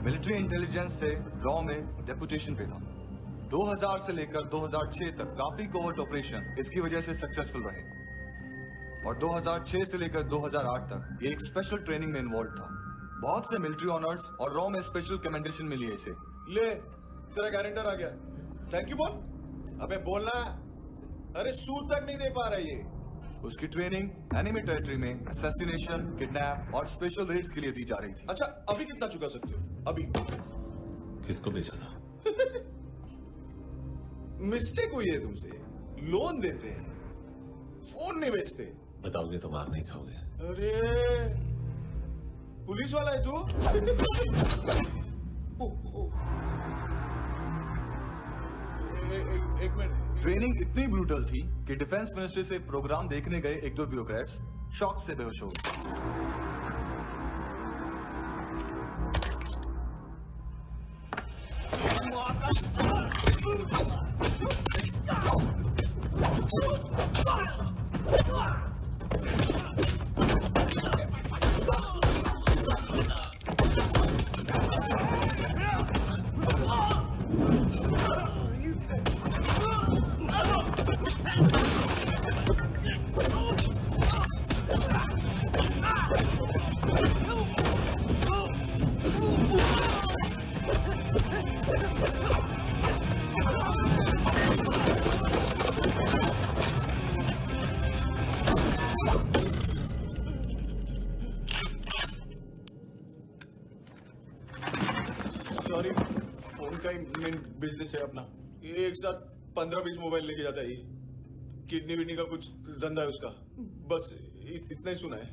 मिलिट्री इंटेलिजेंस से रॉ में डेपुटेशन पे था। 2000 से लेकर 2006 तक काफी कोवर्ट ऑपरेशन इसकी वजह से सक्सेसफुल रहे, और 2006 से लेकर 2008 तक ये एक स्पेशल ट्रेनिंग में इन्वॉल्व था। बहुत से मिलिट्री ऑनर्स और रॉ में स्पेशल कमेंडेशन मिली है इसे।
ले, तेरा गारंटर आ गया। थैंक यू बोल। अबे बोलना। अरे सूद तक नहीं दे पा रहा ये।
उसकी ट्रेनिंग एनिमी टेरिटरी में असैसिनेशन, किडनैप और स्पेशल रेड्स के लिए दी जा रही थी।
अच्छा अभी कितना चुका सकते हो? अभी
किसको भेजा था?
मिस्टेक हुई है तुमसे। लोन देते हैं, फोन नहीं बेचते।
बताओगे तो मार नहीं खाओगे।
अरे पुलिस वाला है तू? एक मिनट।
ट्रेनिंग इतनी ब्रूटल थी कि डिफेंस मिनिस्ट्री से प्रोग्राम देखने गए एक दो ब्यूरोक्रेट्स शॉक से बेहोश हो गए।
सॉरी, फोन का ही मेन बिजनेस है अपना। एक साथ 15-20 मोबाइल लेके जाता है ये। किडनी विडनी का कुछ धंधा है उसका। बस इतना ही सुना है।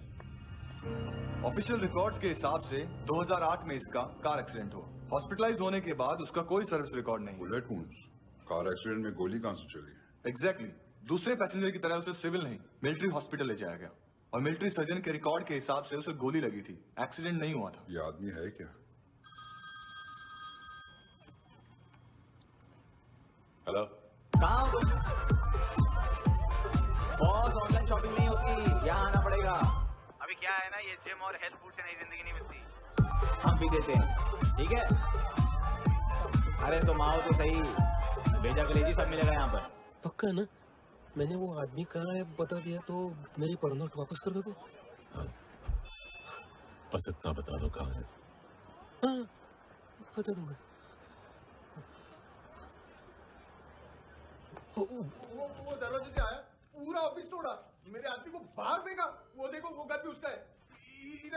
ऑफिशियल रिकॉर्ड्स के हिसाब से 2008 में इसका कार एक्सीडेंट हुआ। हॉस्पिटलाइज होने के बाद उसका कोई सर्विस रिकॉर्ड नहीं।
बुलेट वुंड्स, कार एक्सीडेंट में गोली कहां से चली?
एग्जैक्टली। दूसरे पैसेंजर की तरह उसे सिविल नहीं मिलिट्री हॉस्पिटल ले जाया गया और मिलिट्री सर्जन के रिकॉर्ड के हिसाब से उसे गोली लगी थी। एक्सीडेंट नहीं हुआ था।
ये आदमी है क्या?
हेलो,
कहाँ हो तुम? बॉस, ऑनलाइन शॉपिंग नहीं होती, यहाँ आना पड़ेगा।
अभी क्या है ना, ये जिम और हेल्थ फूड से नई जिंदगी नहीं मिलती।
हम भी देते हैं, ठीक है? अरे तुम आओ तो सही, भेजा कलेजी सब मिलेगा यहाँ पर।
पक्का ना? मैंने वो आदमी कहाँ है बता दिया तो मेरी परनोट वापस कर दोगे?
बस इतना बता दो कहाँ है।
हाँ, बता दूंगा।
वो दरवाजे से आया, पूरा ऑफिस तोड़ा, मेरे आदमी को बाहर फेंका। वो देखो, वो घर भी उसका है।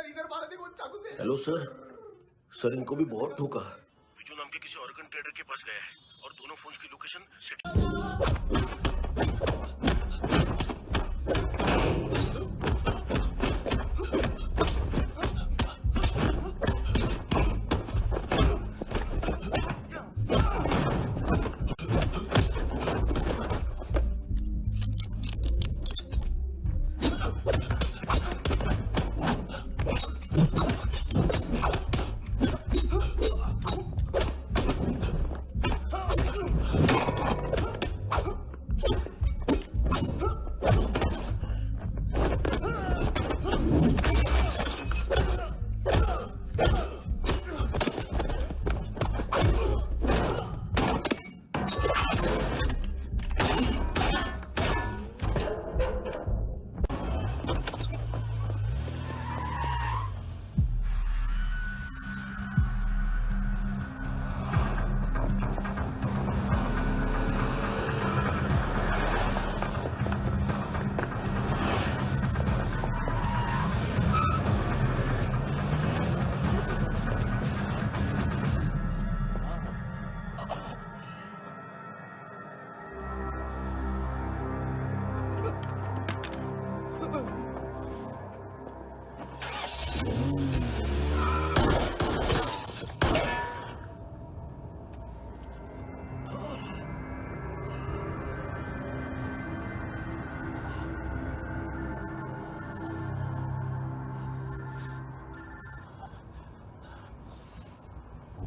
इधर मारा देखो चाकू से।
हेलो सर इनको भी बहुत ठोका। बिजू नाम के किसी ऑर्गन ट्रेडर के पास गया है और दोनों फोन्स की लोकेशन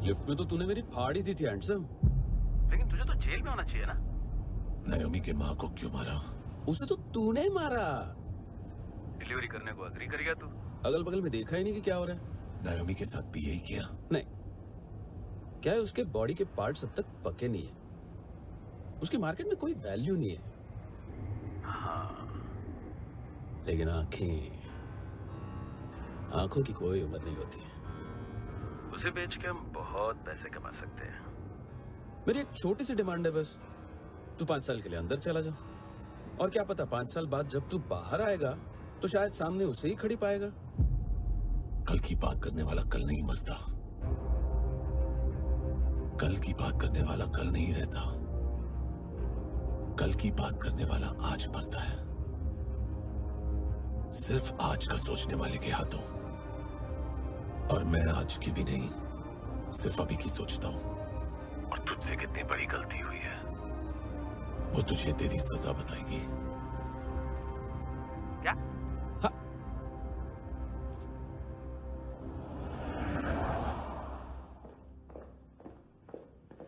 लिफ्ट में तो तूने मेरी फाड़ ही दी थी हैंडसम।
लेकिन तुझे तो जेल में होना चाहिए ना।
नायोमी के माँ को क्यों मारा?
उसे तो तूने मारा।
डिलीवरी करने को अग्री कर गया तू।
अगल बगल में देखा ही नहीं कि क्या हो रहा है।
नायोमी के साथ भी यही किया?
नहीं, क्या है उसके बॉडी के पार्ट्स अब तक पके नहीं है। उसकी मार्केट में कोई वैल्यू नहीं है।
हाँ।
लेकिन आंखों की कोई उम्र नहीं होती है।
उसे बेच के हम बहुत पैसे कमा सकते हैं।
मेरी एक छोटी सी डिमांड है बस। तू 5 साल के लिए अंदर चला जा, और क्या पता 5 साल बाद जब तू बाहर आएगा तो शायद सामने उसे ही खड़ी पाएगा।
कल की बात करने वाला कल नहीं मरता, कल की बात करने वाला कल नहीं रहता, कल की बात करने वाला आज मरता है। सिर्फ आज का सोचने वाले के हाथों, और मैं आज की भी नहीं, सिर्फ अभी की सोचता हूं। और तुझसे कितनी बड़ी गलती हुई है वो तुझे तेरी सजा बताएगी।
क्या?
हाँ।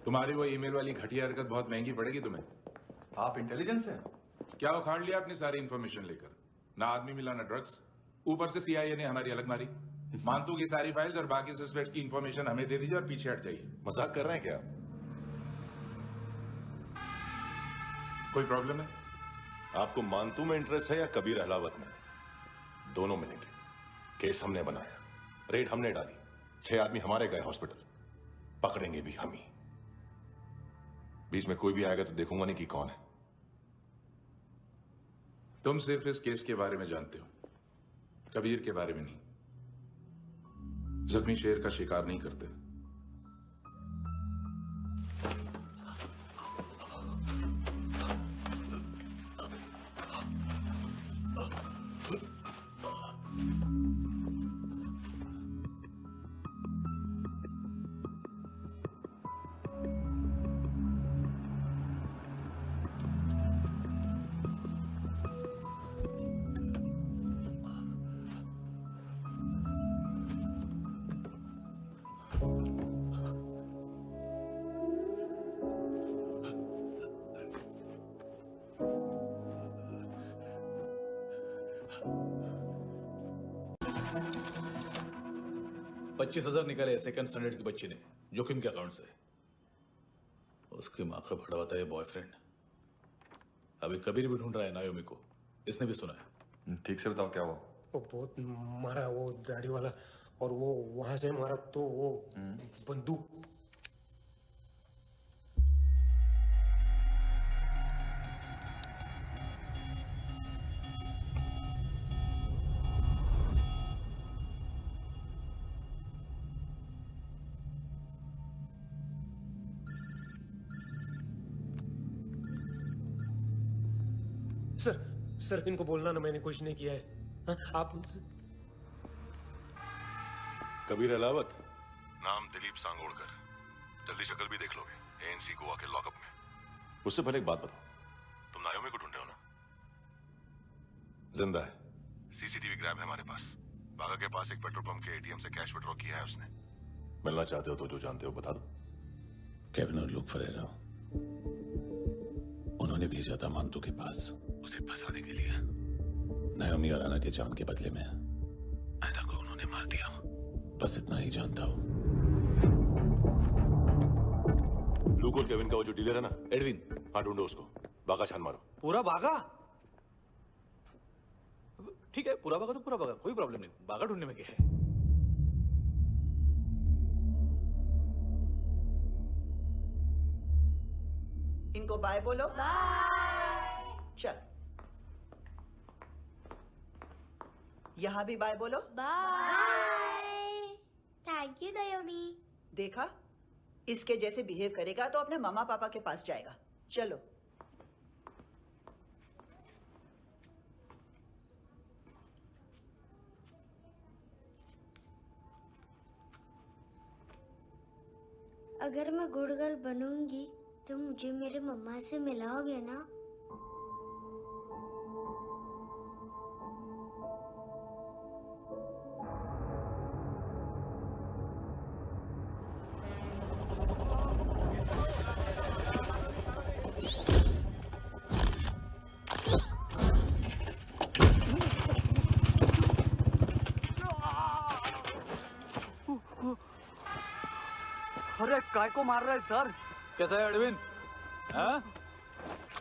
तुम्हारी वो ईमेल वाली घटिया हरकत बहुत महंगी पड़ेगी तुम्हें।
आप इंटेलिजेंस हैं?
क्या उखाड़ लिया अपनी सारी इंफॉर्मेशन लेकर? ना आदमी मिला ना ड्रग्स, ऊपर से सीआईए ने हमारी अलग मारी। मानतू की सारी फाइल्स और बाकी सस्पेक्ट की इंफॉर्मेशन हमें दे दीजिए और पीछे हट जाइए।
मजाक कर रहे हैं क्या?
कोई प्रॉब्लम है?
आपको मानतू में इंटरेस्ट है या कबीर अहलावत में? दोनों मिलेंगे। केस हमने बनाया, रेड हमने डाली, 6 आदमी हमारे गए हॉस्पिटल, पकड़ेंगे भी हम ही। बीच में कोई भी आएगा तो देखूंगा नहीं कि कौन है।
तुम सिर्फ इस केस के बारे में जानते हो, कबीर के बारे में नहीं। जख्मी शेर का शिकार नहीं करते।
$25,000 निकाले सेकंड स्टैंडर्ड की बच्ची ने जोखिम के अकाउंट से। उसकी माँ का भड़ा बताया बॉयफ्रेंड। अभी कबीर भी ढूंढ रहा है नायोमी को, इसने भी सुना है।
ठीक से बताओ क्या हुआ?
वो बहुत मारा, वो दाढ़ी वाला, और वो वहां से मारा तो वो बंदूक। सर इनको बोलना ना मैंने कुछ नहीं किया है। हाँ, आप
कबीर अहलावत, नाम दिलीप सांगोड़कर। जल्दी शक्ल भी देख लोगे एएनसी गोवा के लॉकअप में। उससे पहले एक बात बताओ, तुम नायोमी को ढूंढ रहे हो ना? जिंदा है, सीसीटीवी ग्रैब है हमारे पास। बागा के पास एक पेट्रोल पंप के एटीएम से कैश विड्रॉ किया है उसने। मिलना चाहते हो तो जो जानते हो बता दो।
केविन और लुक फरेरा, उन्होंने भेजा था मानतू के पास उसे फंसाने के लिए। नायोमी और आना के जान के बदले में आना को उन्होंने मार दिया। बस इतना ही जानता हूं।
लुक और केविन का वो जो डीलर है ना, एडविन, हाँ ढूंढो उसको। बागा छान मारो।
पूरा बागा? ठीक है, पूरा बागा तो पूरा बागा, कोई प्रॉब्लम नहीं। बागा ढूंढने में क्या है?
इनको बाय बोलो। बाय। चल, यहां भी बाय बोलो।
बाय। Thank you नायोमी।
देखा, इसके जैसे बिहेव करेगा तो अपने मामा पापा के पास जाएगा। चलो।
अगर मैं गुड गर्ल बनूंगी तो मुझे मेरे मम्मा से मिलाओगे ना?
अरे काय को मार रहा है सर? कैसा है एडविन? हाँ?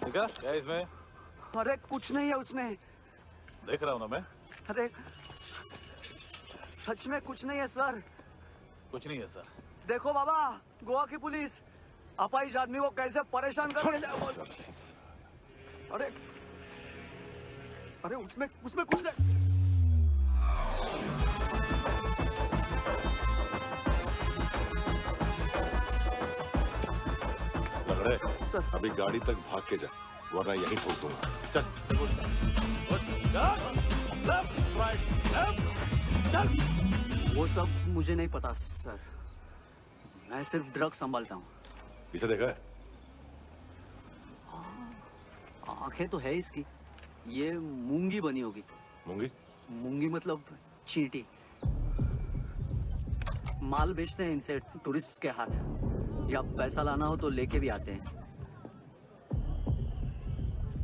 देखा क्या है इसमें?
अरे कुछ नहीं है उसमें।
देख रहा हूं ना मैं।
अरे सच में कुछ नहीं है सर।
कुछ नहीं है सर।
देखो बाबा, गोवा की पुलिस
अपाहिज आदमी को कैसे परेशान कर अरे अरे उसमें उसमें कुछ नहीं।
लंगड़े अभी गाड़ी तक भाग के जा, वरना यहीं ठोक दूंगा।
चल। वो सब मुझे नहीं पता सर, मैं सिर्फ ड्रग संभालता हूँ।
इसे देखा है?
आंखें तो है इसकी, ये मूंगी बनी होगी।
मूंगी?
मूंगी मतलब चींटी। माल बेचते हैं इनसे टूरिस्ट के हाथ, या पैसा लाना हो तो लेके भी आते हैं।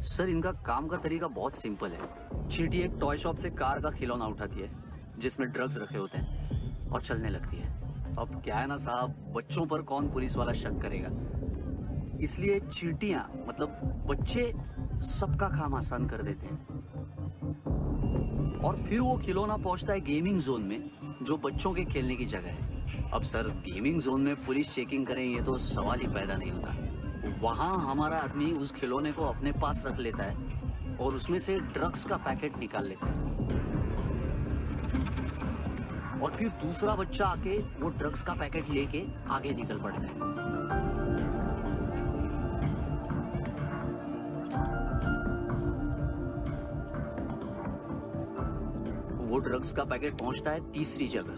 सर इनका काम का तरीका बहुत सिंपल है। चींटी एक टॉय शॉप से कार का खिलौना उठाती है जिसमें ड्रग्स रखे होते हैं और चलने लगती है। अब क्या है ना साहब, बच्चों पर कौन पुलिस वाला शक करेगा, इसलिए चींटियां मतलब बच्चे सबका काम आसान कर देते हैं। और फिर वो खिलौना पहुंचता है गेमिंग जोन में, जो बच्चों के खेलने की जगह है। अब सर गेमिंग जोन में पुलिस चेकिंग करें ये तो सवाल ही पैदा नहीं होता। वहां हमारा आदमी उस खिलौने को अपने पास रख लेता है और उसमें से ड्रग्स का पैकेट निकाल लेता है, और फिर दूसरा बच्चा आके वो ड्रग्स का पैकेट लेके आगे निकल पड़ता है। वो ड्रग्स का पैकेट पहुंचता है तीसरी जगह।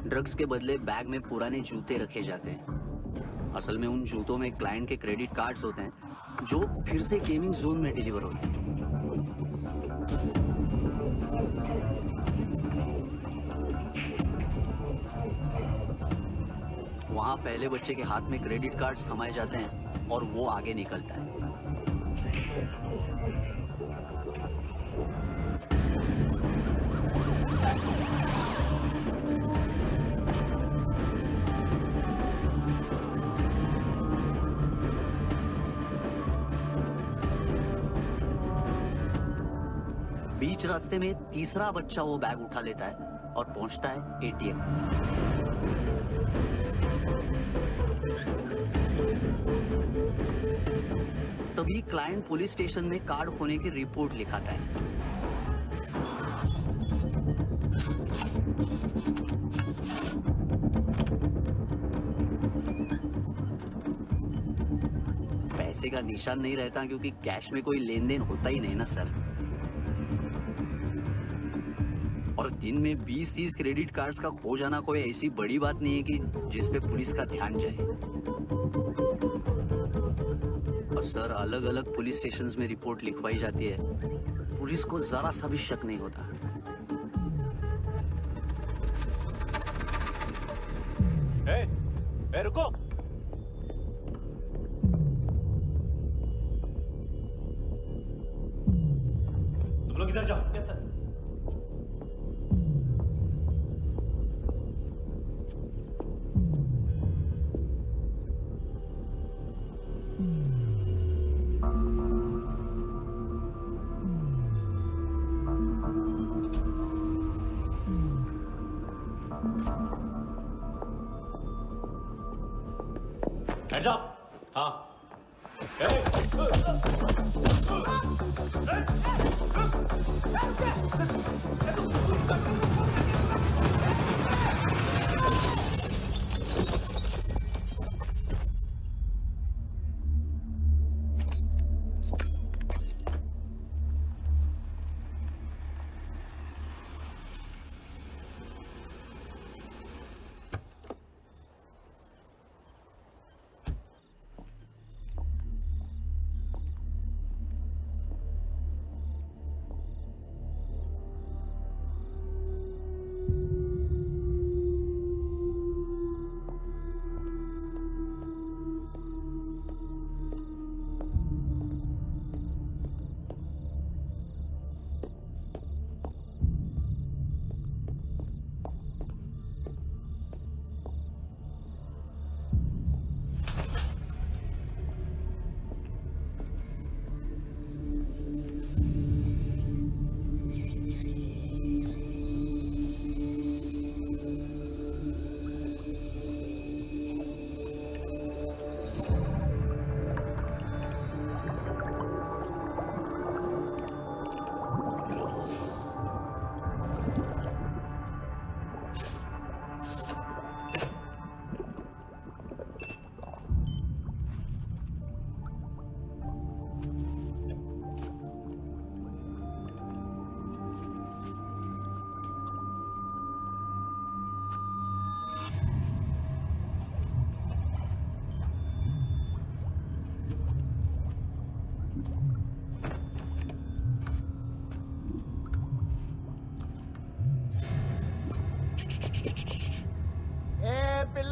ड्रग्स के बदले बैग में पुराने जूते रखे जाते हैं। असल में उन जूतों में क्लाइंट के क्रेडिट कार्ड्स होते हैं जो फिर से गेमिंग जोन में डिलीवर होते हैं। वहां पहले बच्चे के हाथ में क्रेडिट कार्ड्स थमाए जाते हैं और वो आगे निकलता है। बीच रास्ते में तीसरा बच्चा वो बैग उठा लेता है और पहुंचता है एटीएम। तभी क्लाइंट पुलिस स्टेशन में कार्ड खोने की रिपोर्ट लिखाता है। पैसे का निशान नहीं रहता क्योंकि कैश में कोई लेन देन होता ही नहीं ना सर। और दिन में 20-30 क्रेडिट कार्ड्स का खो जाना कोई ऐसी बड़ी बात नहीं है कि जिस पे पुलिस का ध्यान जाए। और सर अलग अलग पुलिस स्टेशंस में रिपोर्ट लिखवाई जाती है, पुलिस को जरा सा भी शक नहीं होता।
ए, रुको। तुम लोग इधर जाओ। Yes sir. Hands up! हाँ।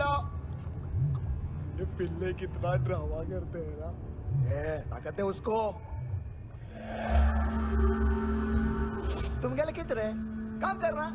लो। ये पिल्ले कितना ड्रामा करते हैं ना। ताकत है उसको। तुम क्या लिखित रहे? काम करना।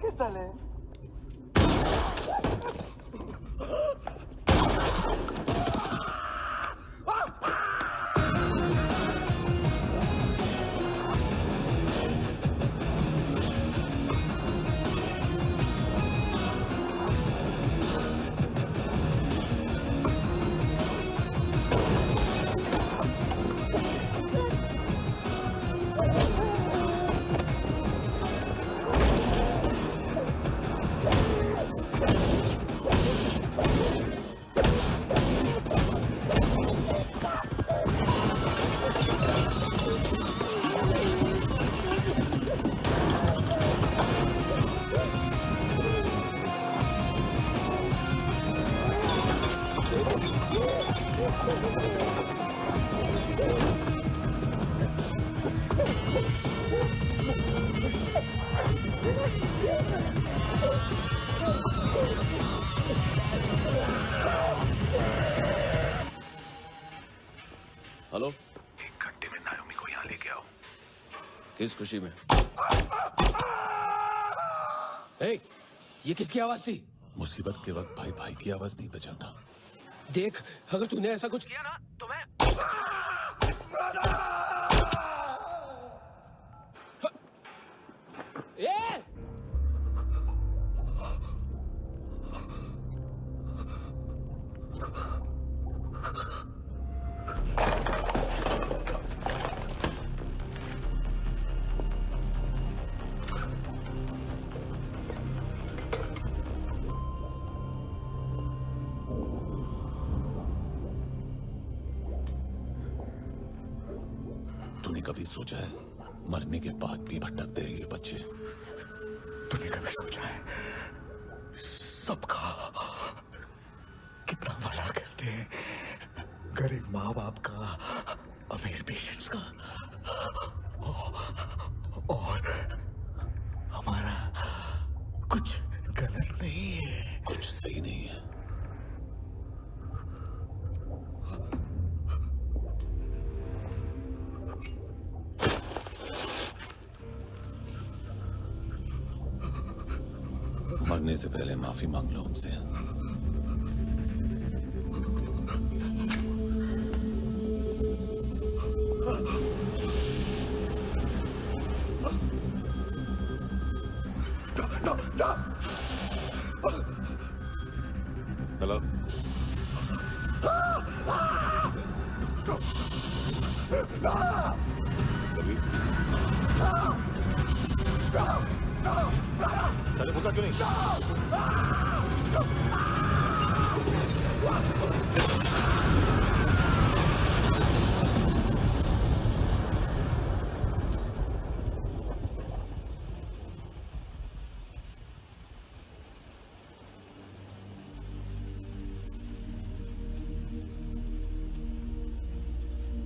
¿Qué tal,
हेलो,
1 घंटे में नायोमी को यहाँ लेके आओ।
किस खुशी में? ए, ये किसकी आवाज थी?
मुसीबत के वक्त भाई भाई की आवाज नहीं बचाता।
देख, अगर तूने ऐसा कुछ किया ना तो मैं ए!
तूने कभी सोचा है मरने के बाद भी भटकते हैं ये बच्चे?
तूने कभी सोचा है सबका कितना भला करते हैं? गरीब माँ बाप का, अमीर पेशेंट्स का, और हमारा कुछ गलत नहीं है,
कुछ सही नहीं है। मरने से पहले माफी मांग लो उनसे। हेलो, चले बोलता क्यों नहीं?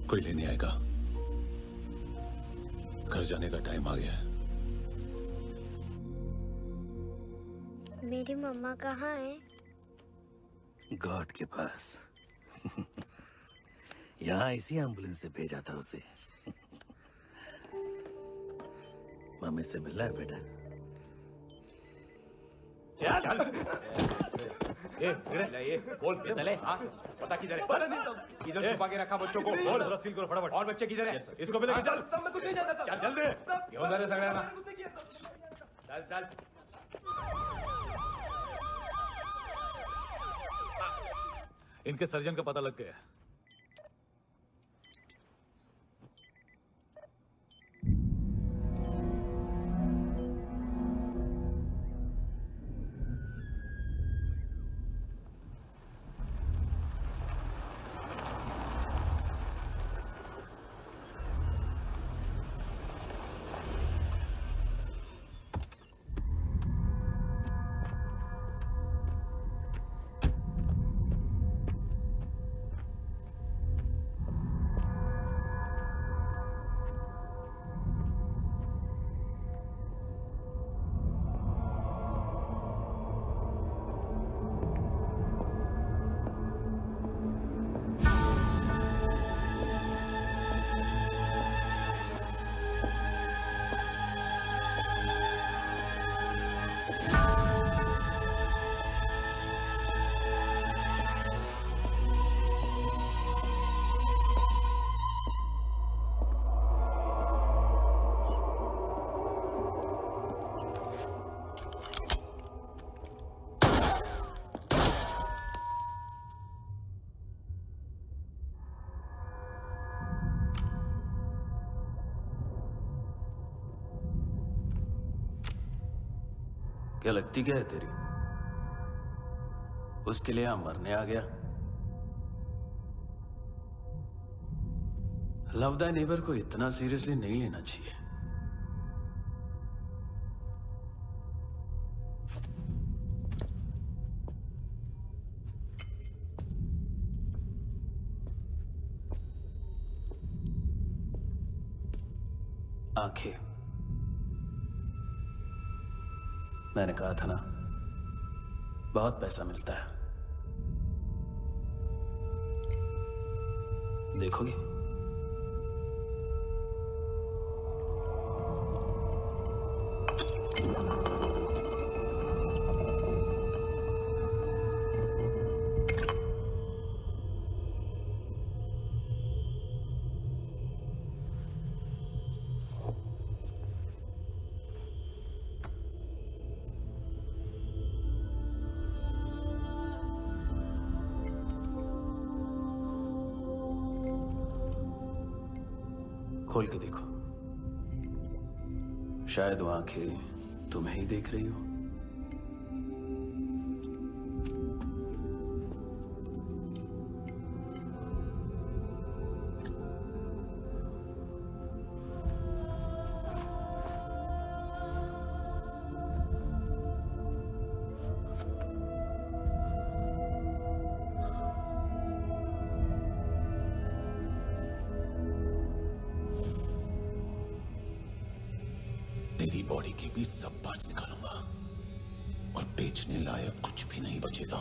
कोई लेने आएगा? घर जाने का टाइम आ गया है।
मेरी मम्मा कहाँ है?
गॉड के पास। यहाँ इसी एम्बुलेंस से भेजा था उसे। मम्मी से मिलना है बेटा।
ये बोल चले। हाँ पता किधर है? पता नहीं सब इधर छुपा के रखा बच्चों को। बोल थोड़ा सील करो फटाफट। और बच्चे किधर है? इसको भी लेके चल। सब मैं कुछ नहीं जानता। चल जल्दी घेऊन जा रे सगळ्यांना। चल चल।
इनके सर्जन का पता लग गया।
क्या लगती क्या है तेरी? उसके लिए यहां मरने आ गया? लव द नेबर को इतना सीरियसली नहीं लेना चाहिए। आंखें, मैंने कहा था ना, बहुत पैसा मिलता है। देखोगे? खोल के देखो, शायद वो आंखें तुम्हें ही देख रही हो।
तेरी बॉडी के भी सब पार्ट्स निकालूंगा और बेचने लायक कुछ भी नहीं बचेगा।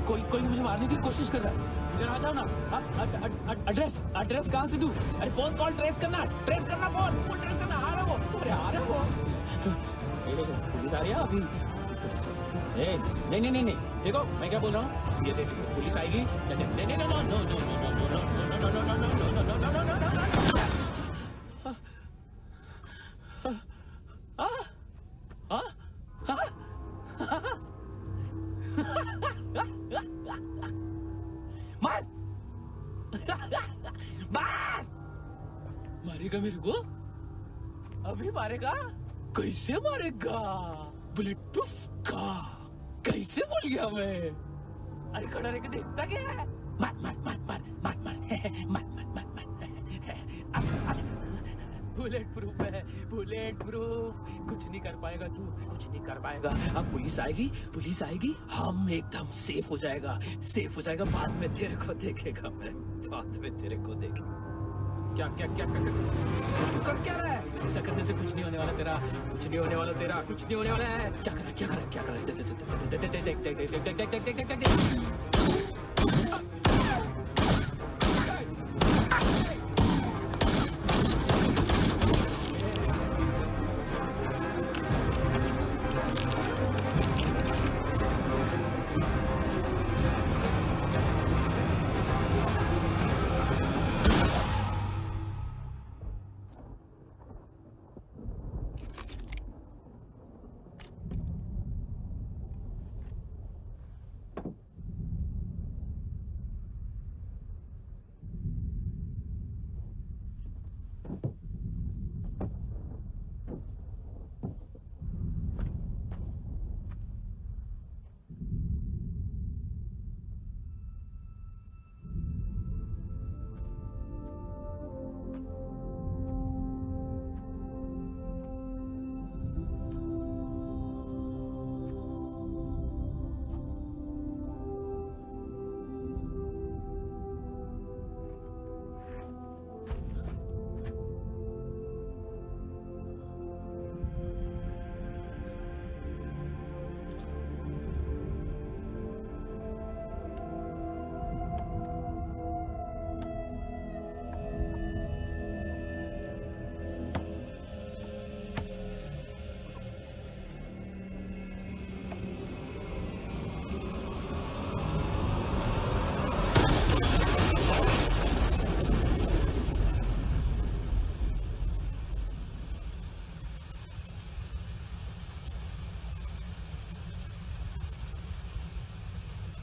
कोई मुझे मारने की कोशिश कर रहा है। इधर आ जाओ ना। एड्रेस कहाँ से दूं? अरे फोन कॉल ट्रेस करना फोन ट्रेस करना। आ रहा वो, अरे आ रहा वो। पुलिस आ रही है अभी। नहीं देखो मैं क्या बोल रहा हूँ, ये देखो पुलिस आएगी। मारेगा मेरे को? अभी मारेगा? कैसे मारेगा? बुलेट प्रूफ का कैसे बोल गया मैं? अरे खड़ा रह के देखता क्या है? बुलेट प्रूफ है, बुलेट प्रूफ। कुछ नहीं कर पाएगा तू, कुछ नहीं कर पाएगा। अब पुलिस आएगी, हम एकदम सेफ हो जाएगा। बाद में तेरे को देखेगा मैं, बाद में तेरे को देखेगा। क्या कर क्या रहा है? ऐसा करने से कुछ नहीं होने वाला तेरा, कुछ नहीं होने वाला है। क्या कर रहा है?